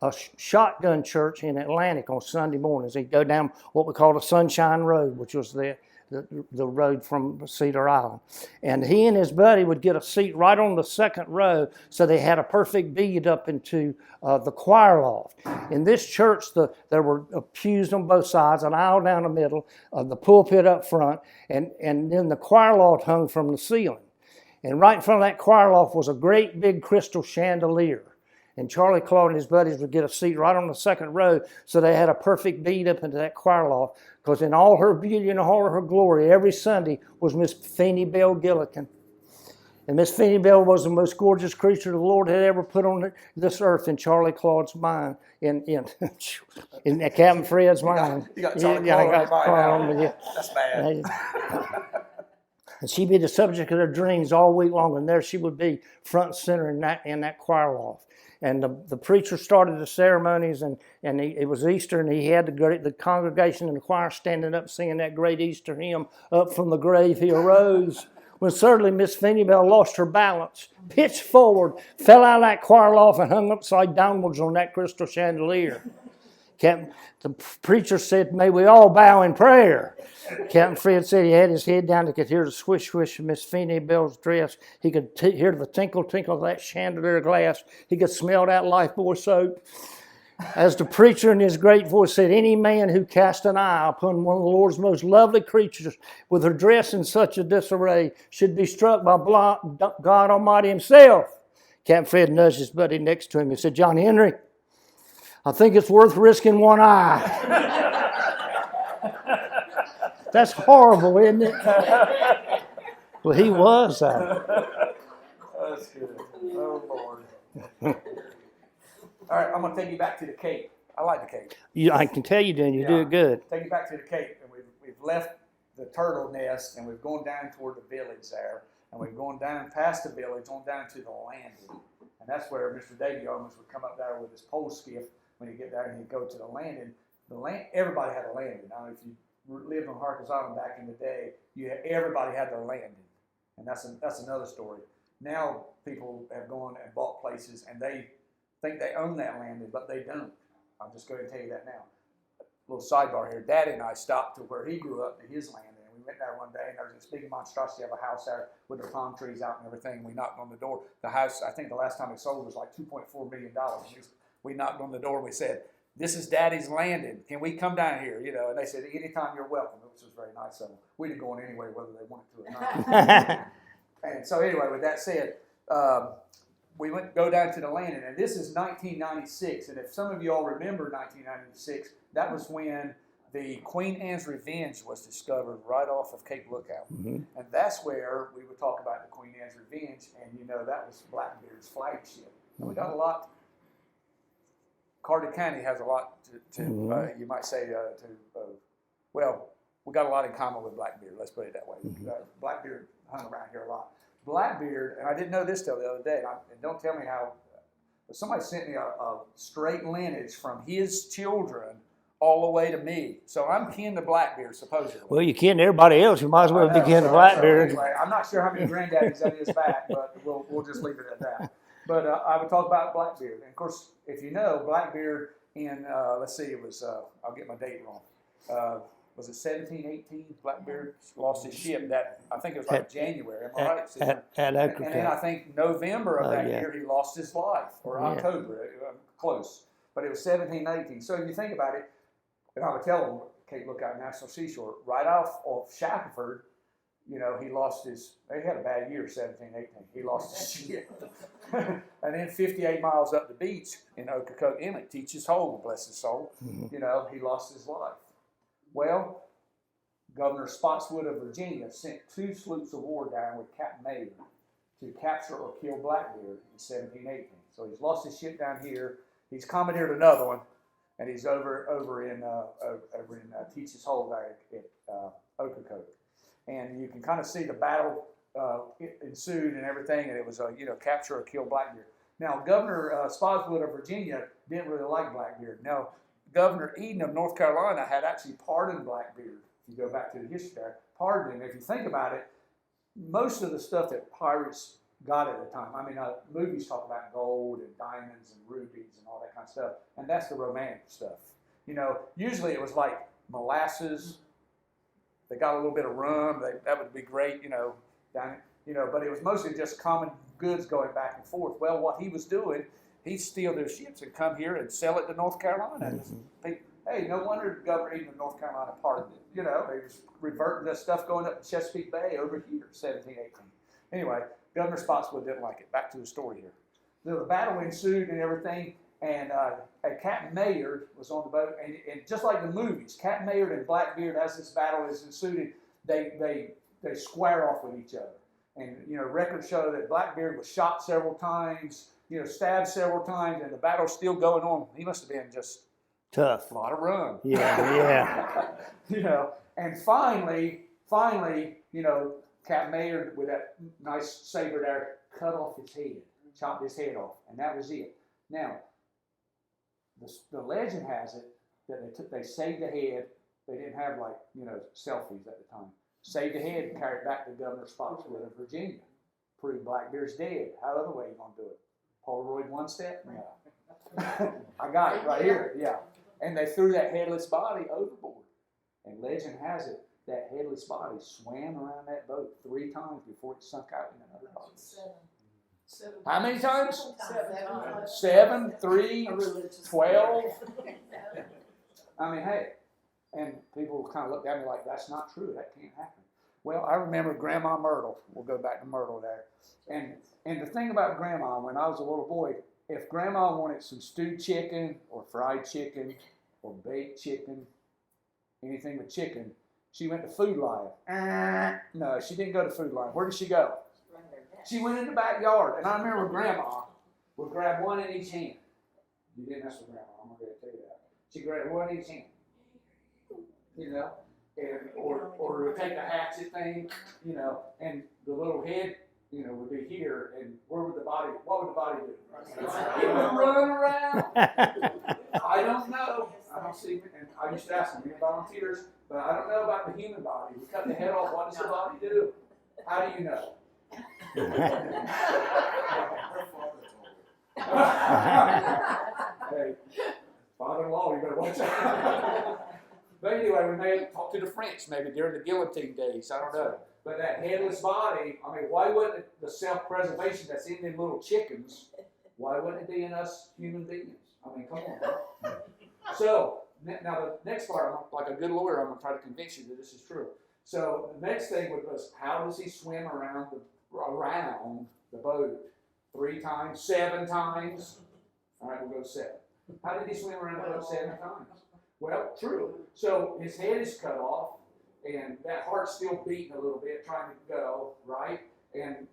a shotgun church in Atlantic on Sunday mornings. He'd go down what we call the Sunshine Road, which was the road from Cedar Island. And he and his buddy would get a seat right on the second row, so they had a perfect bead up into the choir loft. In this church, there were pews on both sides, an aisle down the middle, the pulpit up front, and then the choir loft hung from the ceiling. And right in front of that choir loft was a great big crystal chandelier. And Charlie Claude and his buddies would get a seat right on the second row, so they had a perfect bead up into that choir loft, because in all her beauty and all her glory, every Sunday was Miss Feeney Bell Gillikin. And Miss Feeney Bell was the most gorgeous creature the Lord had ever put on this earth in Charlie Claude's mind, in Captain Fred's mind. You got Charlie Claude with you. That's bad. And she'd be the subject of their dreams all week long, and there she would be, front and center in that choir loft. And the preacher started the ceremonies, and it was Easter, and he had the congregation and the choir standing up singing that great Easter hymn, "Up from the grave he arose." When suddenly Miss Feeney Bell lost her balance, pitched forward, fell out of that choir loft, and hung upside downwards on that crystal chandelier. The preacher said, "May we all bow in prayer." Captain Fred said he had his head down. He could hear the swish, swish of Miss Feeney Bell's dress. He could hear the tinkle, tinkle of that chandelier glass. He could smell that Lifebuoy soap. As the preacher in his great voice said, "Any man who cast an eye upon one of the Lord's most lovely creatures with her dress in such a disarray should be struck by God Almighty himself." Captain Fred nudged his buddy next to him. He said, "John Henry, I think it's worth risking one eye." That's horrible, isn't it? Well, he was. That's good. Oh, Lord. All right, I'm going to take you back to the Cape. I like the Cape. I can tell you, Dan, you do it good. Take you back to the Cape, and we've left the turtle nest, and we've gone down toward the village there, and we've gone down past the village, on down to the landing. And that's where Mr. Davey Yeomans would come up there with his pole skiff when you get there, and he'd go to the landing. Everybody had a landing. Now, if you lived on Harker's Island back in the day, everybody had their landing, and that's another story. Now people have gone and bought places, and they think they own that landing, but they don't. I'm just going to tell you that now. A little sidebar here. Daddy and I stopped to where he grew up, to his landing, and we went there one day, and there was this big monstrosity of a house there with the palm trees out and everything. We knocked on the door. The house, I think the last time it sold was like $2.4 million. We knocked on the door and we said, "This is Daddy's landing. Can we come down here?" And they said, "Anytime you're welcome," which was very nice of them. We'd have gone anyway, whether they wanted to or not. And so anyway, with that said, we go down to the landing, and this is 1996. And if some of you all remember 1996, that was when the Queen Anne's Revenge was discovered right off of Cape Lookout. Mhm. And that's where we would talk about the Queen Anne's Revenge, and that was Blackbeard's flagship. And we got a lot. Carteret County has a lot to you might say, well, we got a lot in common with Blackbeard, let's put it that way. Blackbeard hung around here a lot. Blackbeard, and I didn't know this till the other day, and don't tell me how, but somebody sent me a straight lineage from his children all the way to me. So I'm kin to Blackbeard, supposedly. Well, you kin to everybody else. You might as well be kin to Blackbeard. Anyway, I'm not sure how many granddaddies that is back, but we'll just leave it at that. But I would talk about Blackbeard. And of course, if you know, Blackbeard in, let's see, it was, I'll get my date wrong. Was it 1718? Blackbeard lost his ship. That I think it was like January. Am I right? At And then I think November of that yeah. year he lost his life, or October, close. But it was 1718. So if you think about it, and I would tell them, Cape Lookout National Seashore, right off of Shackelford, he lost his, they had a bad year, 1718. He lost his ship. And then 58 miles up the beach in Ocracoke Inlet, Teach's Hole, bless his soul, he lost his life. Well, Governor Spotswood of Virginia sent 2 sloops of war down with Captain Mayer to capture or kill Blackbeard in 1718. So he's lost his ship down here. He's commandeered another one, and he's over in Teach's Hole there at Ocracoke. And you can kind of see the battle ensued and everything, and it was capture or kill Blackbeard. Now, Governor Spotswood of Virginia didn't really like Blackbeard. Now, Governor Eden of North Carolina had actually pardoned Blackbeard. If you go back to the history there, pardoned him. If you think about it, most of the stuff that pirates got at the time, movies talk about gold and diamonds and rubies and all that kind of stuff, and that's the romantic stuff. Usually it was like molasses. They got a little bit of rum. That would be great, but it was mostly just common goods going back and forth. Well, what he was doing, he'd steal their ships and come here and sell it to North Carolina. Hey, no wonder Governor Eden of North Carolina pardoned it. They was reverting the stuff going up to Chesapeake Bay over here, 1718. Anyway, Governor Spotswood didn't like it. Back to the story here. The battle ensued and everything, and Captain Mayer was on the boat, and just like the movies, Captain Mayer and Blackbeard, as this battle is ensued, they square off with each other. And records show that Blackbeard was shot several times, stabbed several times, and the battle's still going on. He must have been just tough. A lot of rum. Yeah. And finally, Captain Mayer, with that nice saber there, cut off his head, chopped his head off, and that was it. Now, the legend has it that they saved the head. They didn't have selfies at the time. Saved the head and carried it back to Governor Spotswood of Virginia. Proved Blackbeard's dead. How other way you gonna do it? Polaroid one step? No. I got it right here. Yeah. And they threw that headless body overboard. And legend has it that headless body swam around that boat 3 times before it sunk out in another boat. 7. How many times? 7. 7, 3, 12. Hey, and people kind of looked at me like, that's not true. That can't happen. Well, I remember Grandma Myrtle. We'll go back to Myrtle there. And the thing about Grandma, when I was a little boy, if Grandma wanted some stewed chicken or fried chicken or baked chicken, anything with chicken, she went to Food Lion. No, she didn't go to Food Lion. Where did she go? She went in the backyard. And I remember Grandma would grab one in each hand. You didn't mess with Grandma. I'm going to tell you that. She grabbed one in each hand. And or would take a hatchet thing, and the little head, would be here, and what would the body do? It would run around. I don't know. I don't see, and I used to ask them, volunteers, but I don't know about the human body. We cut the head off, what does the body do? How do you know? Hey, father-in-law, you better watch out. But anyway, we may talk to the French maybe during the guillotine days. I don't know. But that headless body, why wouldn't the self-preservation that's in them little chickens, why wouldn't it be in us human beings? Come on. So, now the next part, like a good lawyer, I'm going to try to convince you that this is true. So, the next thing was, how does he swim around the boat 3 times, 7 times. All right, we'll go 7. How did he swim around the boat 7 times? Well, true. So his head is cut off, and that heart's still beating a little bit, trying to go, right? And,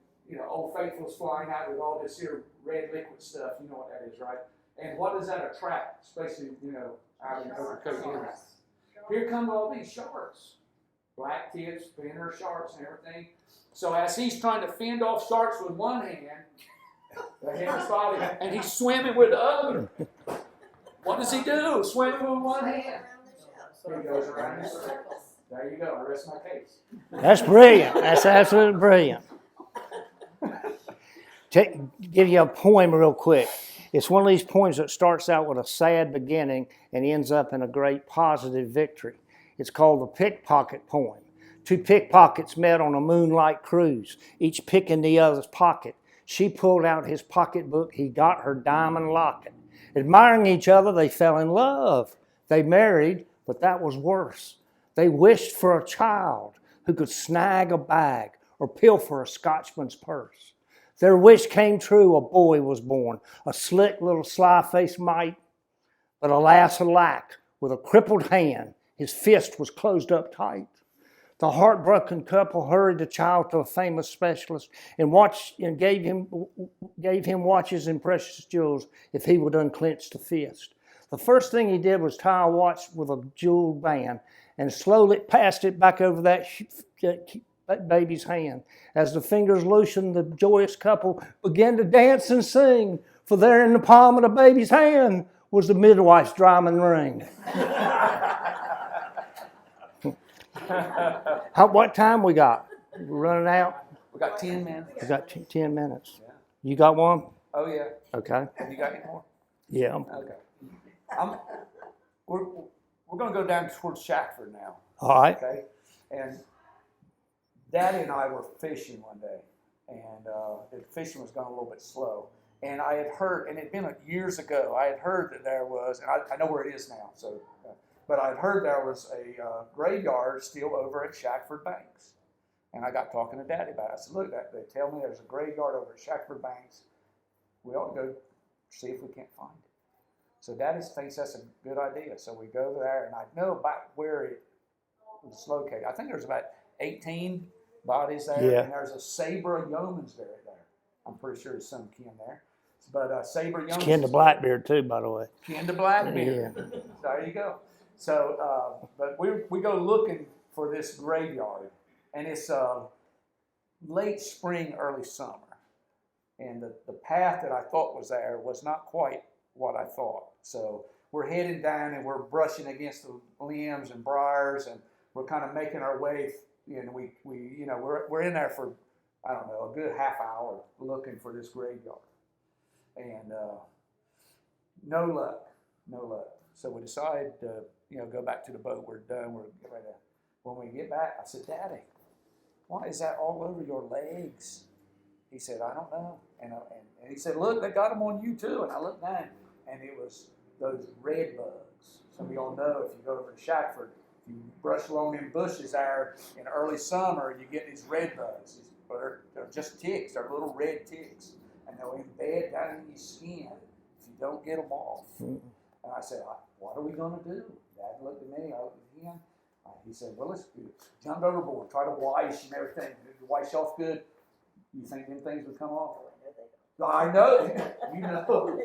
Old Faithful's flying out with all this here red liquid stuff. You know what that is, right? And what does that attract, especially, out in overcoat areas? Here come all these sharks. Black tips, spinner sharks and everything. So as he's trying to fend off sharks with one hand, the hand is body, and he's swimming with the other. What does he do? Swimming with one hand. He goes around in circles. There you go. I rest my case. That's brilliant. That's absolutely brilliant. Give you a poem real quick. It's one of these poems that starts out with a sad beginning and ends up in a great positive victory. It's called the Pickpocket Poem. 2 pickpockets met on a moonlight cruise, each picking the other's pocket. She pulled out his pocketbook, he got her diamond locket. Admiring each other, they fell in love. They married, but that was worse. They wished for a child who could snag a bag or pilfer a Scotchman's purse. Their wish came true, a boy was born, a slick little sly-faced mite. But alas, alack, with a crippled hand, his fist was closed up tight. The heartbroken couple hurried the child to a famous specialist and gave him watches and precious jewels if he would unclench the fist. The first thing he did was tie a watch with a jeweled band and slowly passed it back over that baby's hand. As the fingers loosened, the joyous couple began to dance and sing, for there in the palm of the baby's hand was the midwife's diamond ring. What time we got? We're running out? We got 10 minutes. We got 10 minutes. Yeah. You got one? Oh, yeah. Okay. Have you got any more? Yeah. Okay. We're going to go down towards Shackford now. All right. Okay. And Daddy and I were fishing one day, and the fishing was going a little bit slow. And I had heard, and it had been years ago, I had heard that there was, and I know where it is now, so, but I had heard there was a graveyard still over at Shackford Banks. And I got talking to Daddy about it. I said, look, they tell me there's a graveyard over at Shackford Banks. We ought to go see if we can't find it. So Daddy thinks that's a good idea. So we go there, and I know about where it was located. I think there's about 18 bodies there, yeah. And there's a Sabre Yeomans buried there. I'm pretty sure there's some kin there. But Sabre Yeomans. It's kin to Blackbeard too, by the way. Kin to Blackbeard. Yeah. There you go. So, but we go looking for this graveyard, and it's late spring, early summer. And the path that I thought was there was not quite what I thought. So we're heading down, and we're brushing against the limbs and briars, and we're kind of making our way. And we're in there for, I don't know, a good half hour looking for this graveyard, and no luck. So we decide to go back to the boat. We're done. We're ready to. When we get back, I said, Daddy, why is that all over your legs? He said, I don't know. And he said, look, they got them on you too. And I looked down, and it was those red bugs. Some of y'all know if you go over to Shackford, if you brush along in bushes there in early summer, you get these red bugs. They're just ticks. They're little red ticks. And they'll embed down in your skin if you don't get them off. And I said, what are we going to do? Dad looked at me, I looked at him. He said, well, let's jump overboard, try to wash and everything. Wash off good. You think them things would come off? I know. You know.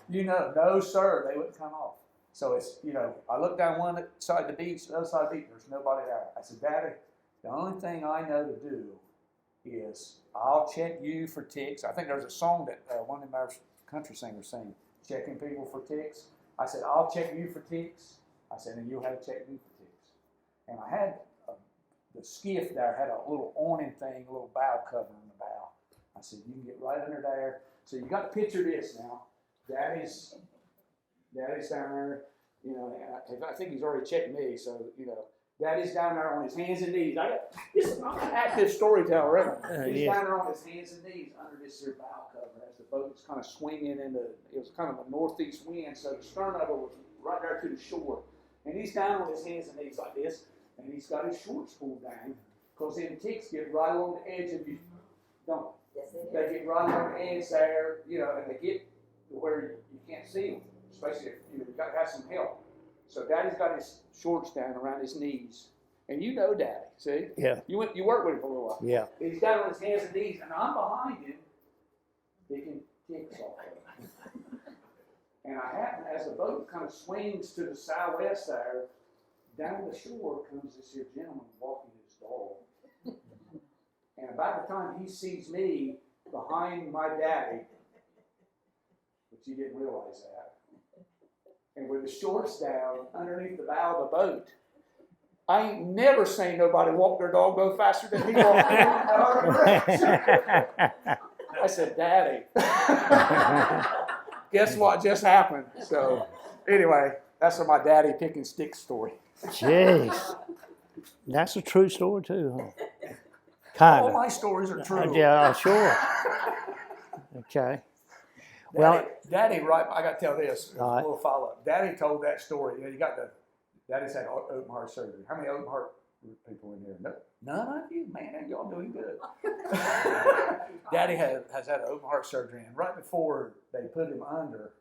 You know. No, sir, they wouldn't come off. So it's, I looked down one side of the beach, the other side of the beach, there's nobody there. I said, Daddy, the only thing I know to do is I'll check you for ticks. I think there's a song that one of our country singers sing, checking people for ticks. I said, I'll check you for ticks. I said, and you'll have to check me for ticks. And I had the skiff there had a little awning thing, a little bow cover on the bow. I said, you can get right under there. So you got to picture this now. Daddy's down there, and I think he's already checked me, so, Daddy's down there on his hands and knees. I'm an active storyteller, right? He's down there on his hands and knees under this here bow cover as the boat was kind of swinging it was kind of a northeast wind, so the stern of it was right there to the shore. And he's down on his hands and knees like this, and he's got his shorts pulled down, because them ticks get right along the edge of you. Don't. Yes, they do. They get run on the ends there, and they get to where you can't see them, especially if you've got to have some help. So Daddy's got his shorts down around his knees. And you know Daddy, see? Yeah. You worked with him for a little while. Yeah. He's got on his hands and knees, and I'm behind him, picking ticks off of him. And I happen, as the boat kind of swings to the southwest there, down the shore comes this here gentleman walking his dog. And about the time he sees me behind my daddy, which he didn't realize that, and with the shorts down underneath the bow of the boat, I ain't never seen nobody walk their dog go faster than he walked in our direction. I said, Daddy, guess what just happened? So anyway, that's my daddy picking sticks story. Jeez. That's a true story too, huh? All Kind my stories are true. Yeah, sure. Okay. Well, Daddy, right? I got to tell this. All right. A little follow up. Daddy told that story. Daddy's had open heart surgery. How many open heart people in here? No, none of you, man. Y'all doing good. Daddy has had an open heart surgery, and right before they put him under,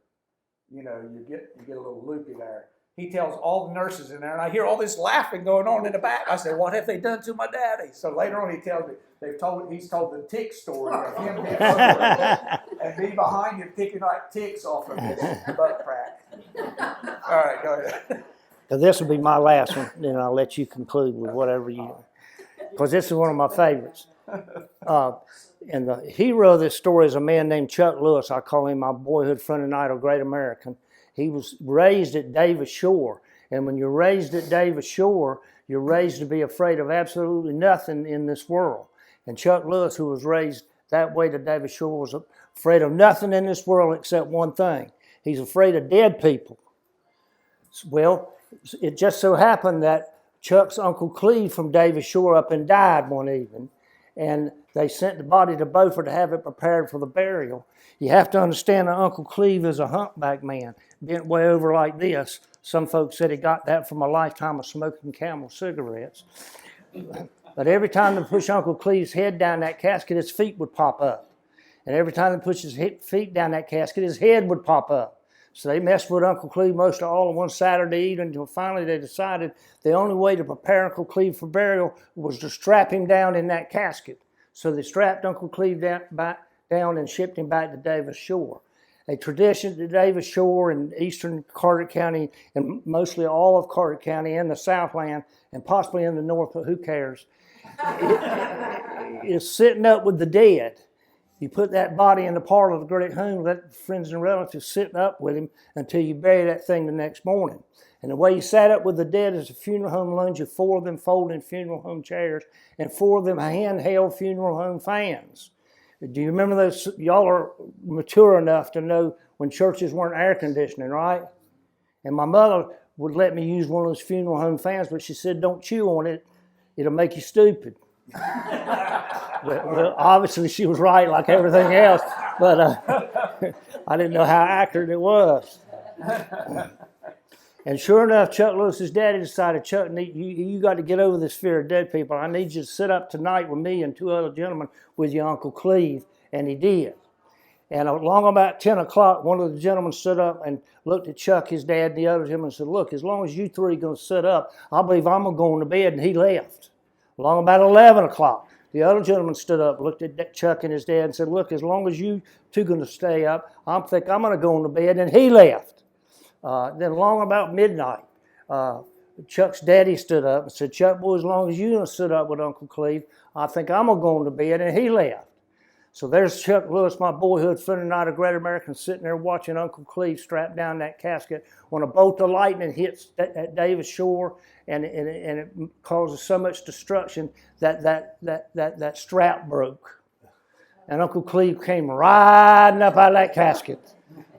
you get a little loopy there. He tells all the nurses in there, and I hear all this laughing going on in the back. I said, "What have they done to my daddy?" So later on, he tells me he's told the tick story of him being over and me behind him picking like ticks off of his butt crack. All right, go ahead. so this will be my last one, then I'll let you conclude with whatever you, because this is one of my favorites. And the hero of this story is a man named Chuck Lewis. I call him my boyhood friend and idol, great American. He was raised at Davis Shore. And when you're raised at Davis Shore, you're raised to be afraid of absolutely nothing in this world. And Chuck Lewis, who was raised that way to Davis Shore, was afraid of nothing in this world except one thing. He's afraid of dead people. Well, it just so happened that Chuck's Uncle Cleve from Davis Shore up and died one evening. And they sent the body to Beaufort to have it prepared for the burial. You have to understand that Uncle Cleve is a humpback man, bent way over like this. Some folks said he got that from a lifetime of smoking Camel cigarettes. But every time they push Uncle Cleve's head down that casket, his feet would pop up. And every time they push his feet down that casket, his head would pop up. So they messed with Uncle Cleve most of all on one Saturday evening until finally they decided the only way to prepare Uncle Cleve for burial was to strap him down in that casket. So they strapped Uncle Cleve down and shipped him back to Davis Shore. A tradition to Davis Shore in eastern Carteret County and mostly all of Carteret County and the Southland and possibly in the north, but who cares, is sitting up with the dead. You put that body in the parlor of the great home, let friends and relatives sit up with him until you bury that thing the next morning. And the way you sat up with the dead is a funeral home loans you 4 of them folding funeral home chairs and 4 of them handheld funeral home fans. Do you remember those? Y'all are mature enough to know when churches weren't air conditioning, right? And my mother would let me use one of those funeral home fans, but she said, don't chew on it. It'll make you stupid. Well, obviously she was right like everything else, but I didn't know how accurate it was. And sure enough, Chuck Lewis's daddy decided, Chuck, you got to get over this fear of dead people. I need you to sit up tonight with me and 2 other gentlemen with your Uncle Cleve. And he did. And along about 10 o'clock, one of the gentlemen stood up and looked at Chuck, his dad, and the other gentleman and said, look, as long as you 3 are going to sit up, I believe I'm going to go to bed. And he left. Along about 11 o'clock, the other gentleman stood up, looked at Chuck and his dad and said, look, as long as you 2 are going to stay up, I think I'm going to go to bed. And he left. Then along about midnight, Chuck's daddy stood up and said, Chuck, boy, as long as you're going to sit up with Uncle Cleve, I think I'm going to go to bed. And he left. So there's Chuck Lewis, my boyhood friend and not a great American, sitting there watching Uncle Cleve strap down that casket when a bolt of lightning hits at Davis Shore and it causes so much destruction that strap broke. And Uncle Cleve came riding up out of that casket.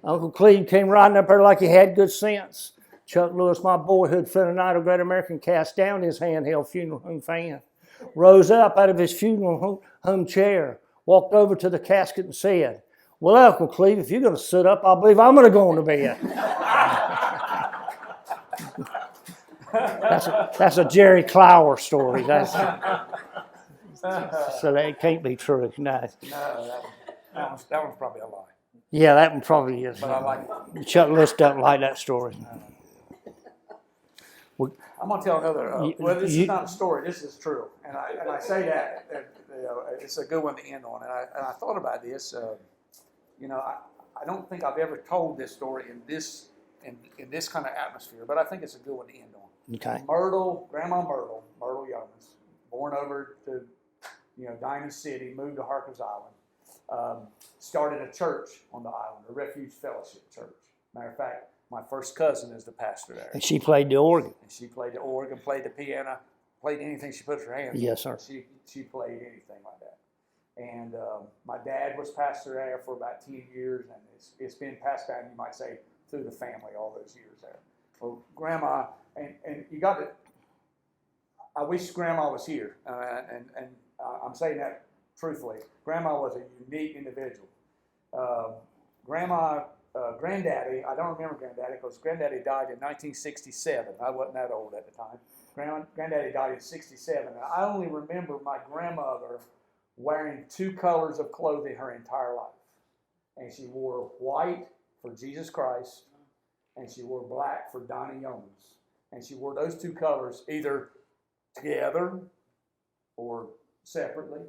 Uncle Cleve came riding up there like he had good sense. Chuck Lewis, my boyhood friend and not a great American, cast down his handheld funeral home fan, rose up out of his funeral home chair, walked over to the casket and said, well, Uncle Cleve, if you're going to sit up, I believe I'm going to go to bed. That's a Jerry Clower story. So that can't be true. No. No, that one's probably a lie. Yeah, that one probably is. But I like it. Chuck List doesn't like that story. I'm gonna tell another. Well, this You- is not a story. This is true, and I say that it's a good one to end on. And I thought about this. I don't think I've ever told this story in this kind of atmosphere, but I think it's a good one to end on. Okay. Grandma Myrtle Yeomans, born over to Diamond City, moved to Harkins Island, started a church on the island, a Refuge Fellowship Church. Matter of fact, my first cousin is the pastor there. And she played the organ. And she played the organ, played the piano, played anything she put her hands on. Yes, sir. She played anything like that. And my dad was pastor there for about 10 years, and it's been passed down, you might say, through the family all those years there. Well, Grandma, and you got to, I wish Grandma was here, and I'm saying that truthfully. Grandma was a unique individual. Granddaddy, I don't remember Granddaddy because Granddaddy died in 1967. I wasn't that old at the time. Granddaddy died in 67. And I only remember my grandmother wearing two colors of clothing her entire life. And she wore white for Jesus Christ, and she wore black for Donnie Yeomans. And she wore those two colors either together or separately.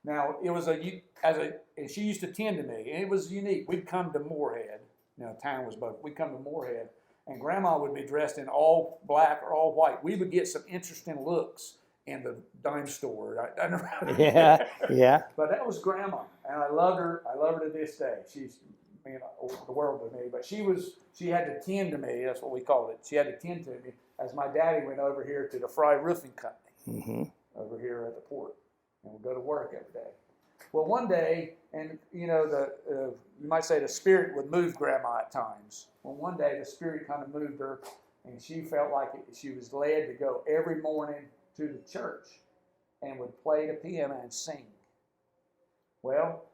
Now, it was and she used to tend to me, and it was unique. We'd come to Moorhead, town was both. We'd come to Moorhead, and Grandma would be dressed in all black or all white. We would get some interesting looks in the dime store. Yeah. But that was Grandma, and I loved her. I love her to this day. She's the world to me, but she had to tend to me. That's what we called it. She had to tend to me as my daddy went over here to the Fry Roofing Company over here at the port. And we'll go to work every day. Well, one day, and you might say the Spirit would move Grandma at times. Well, one day the Spirit kind of moved her, and she felt like she was led to go every morning to the church and would play the piano and sing. Well,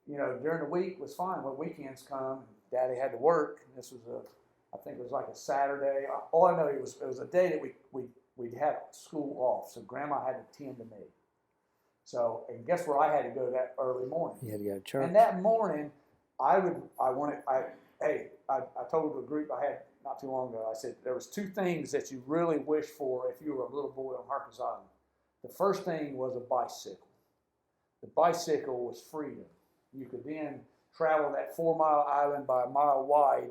during the week was fine. When weekends come, Daddy had to work. And this was I think it was like a Saturday. All I know it was a day that we had school off, so Grandma had to tend to me. So, and guess where I had to go that early morning? You had to go to church. And that morning, I told the group I had not too long ago, I said, there was two things that you really wish for if you were a little boy on Harkins Island. The first thing was a bicycle. The bicycle was freedom. You could then travel that 4-mile island by a mile wide,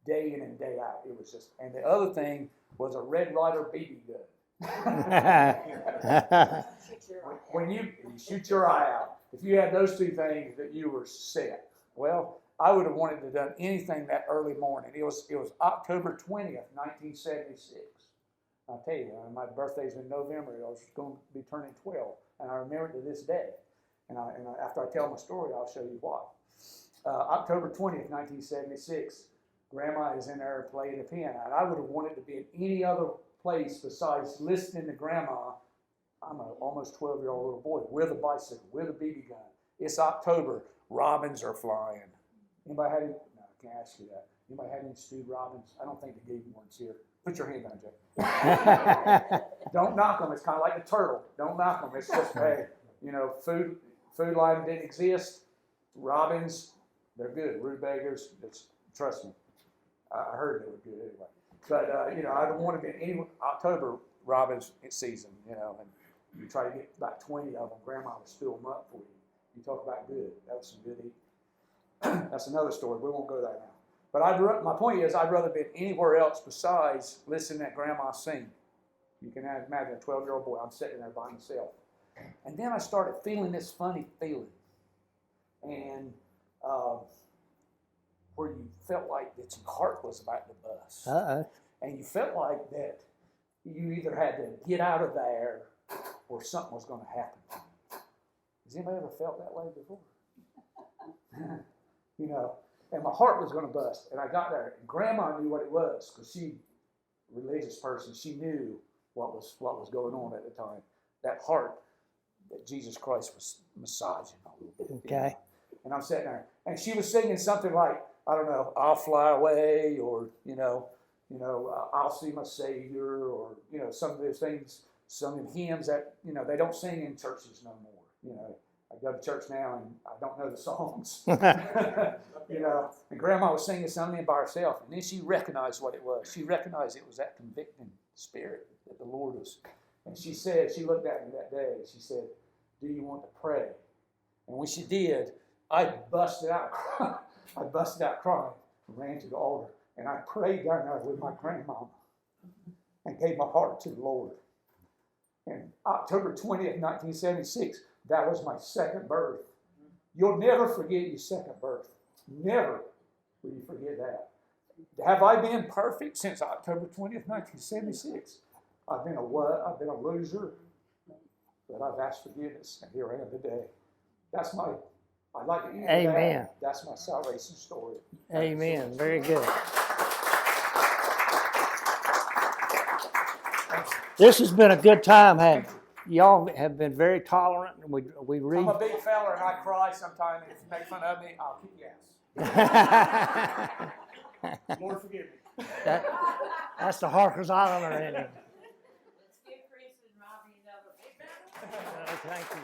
day in and day out. It was just, and the other thing was a Red Ryder BB gun. When you shoot your eye out, if you had those two things, that you were set. Well, I would have wanted to have done anything that early morning. It was October 20th, 1976. I'll tell you, my birthday's in November. I was going to be turning 12, and I remember it to this day. And after I tell my story, I'll show you why. October 20th, 1976, Grandma is in there playing the piano, and I would have wanted to be in any other place besides listening to Grandma. I'm an almost 12-year-old little boy with a bicycle, with a BB gun. It's October. Robins are flying. Anybody had any? No, I can't ask you that. Anybody had any stewed robins? I don't think they gave you ones here. Put your hand down, Jay. Don't knock them. It's kind of like the turtle. Don't knock them. It's just, hey, food line didn't exist. Robins, they're good. Rutabagas, trust me. I heard they were good anyway. But, I don't want to be in any October robins season, and you try to get about 20 of them. Grandma would stew them up for you. You talk about good. That was some good eating. That's another story. We won't go there now. But my point is, I'd rather be anywhere else besides listening to Grandma sing. You can imagine a 12-year-old boy. I'm sitting there by myself. And then I started feeling this funny feeling. And where you felt like that your heart was about to bust. And you felt like that you either had to get out of there or something was going to happen. Has anybody ever felt that way before? And my heart was going to bust. And I got there, and Grandma knew what it was because she, religious person, she knew what was going on at the time. That heart that Jesus Christ was massaging a little bit. Okay. And I'm sitting there, and she was singing something like, I don't know, I'll fly away, or I'll see my Savior, or some of those things some of the hymns that, they don't sing in churches no more. I go to church now and I don't know the songs. And Grandma was singing something by herself, and then she recognized what it was. She recognized it was that convicting spirit that the Lord was. And she said, she looked at me that day, she said, do you want to pray? And when she did, I busted out crying. Ran to the altar, and I prayed down there with my grandmama and gave my heart to the Lord. And October 20th, 1976, that was my second birth. You'll never forget your second birth. Never will you forget that. Have I been perfect since October 20th, 1976? I've been a what? I've been a loser. But I've asked forgiveness, and here I am today. I'd like to end with Amen. that. That's my salvation story. Amen. Very good. This has been a good time. Y'all have been very tolerant. And we read. I'm a big fella and I cry sometimes, and if you make fun of me, I'll kick your ass. Lord forgive me. That's the Harker's Islander in him. Let's give Chris and Robbie another big round of applause. Thank you.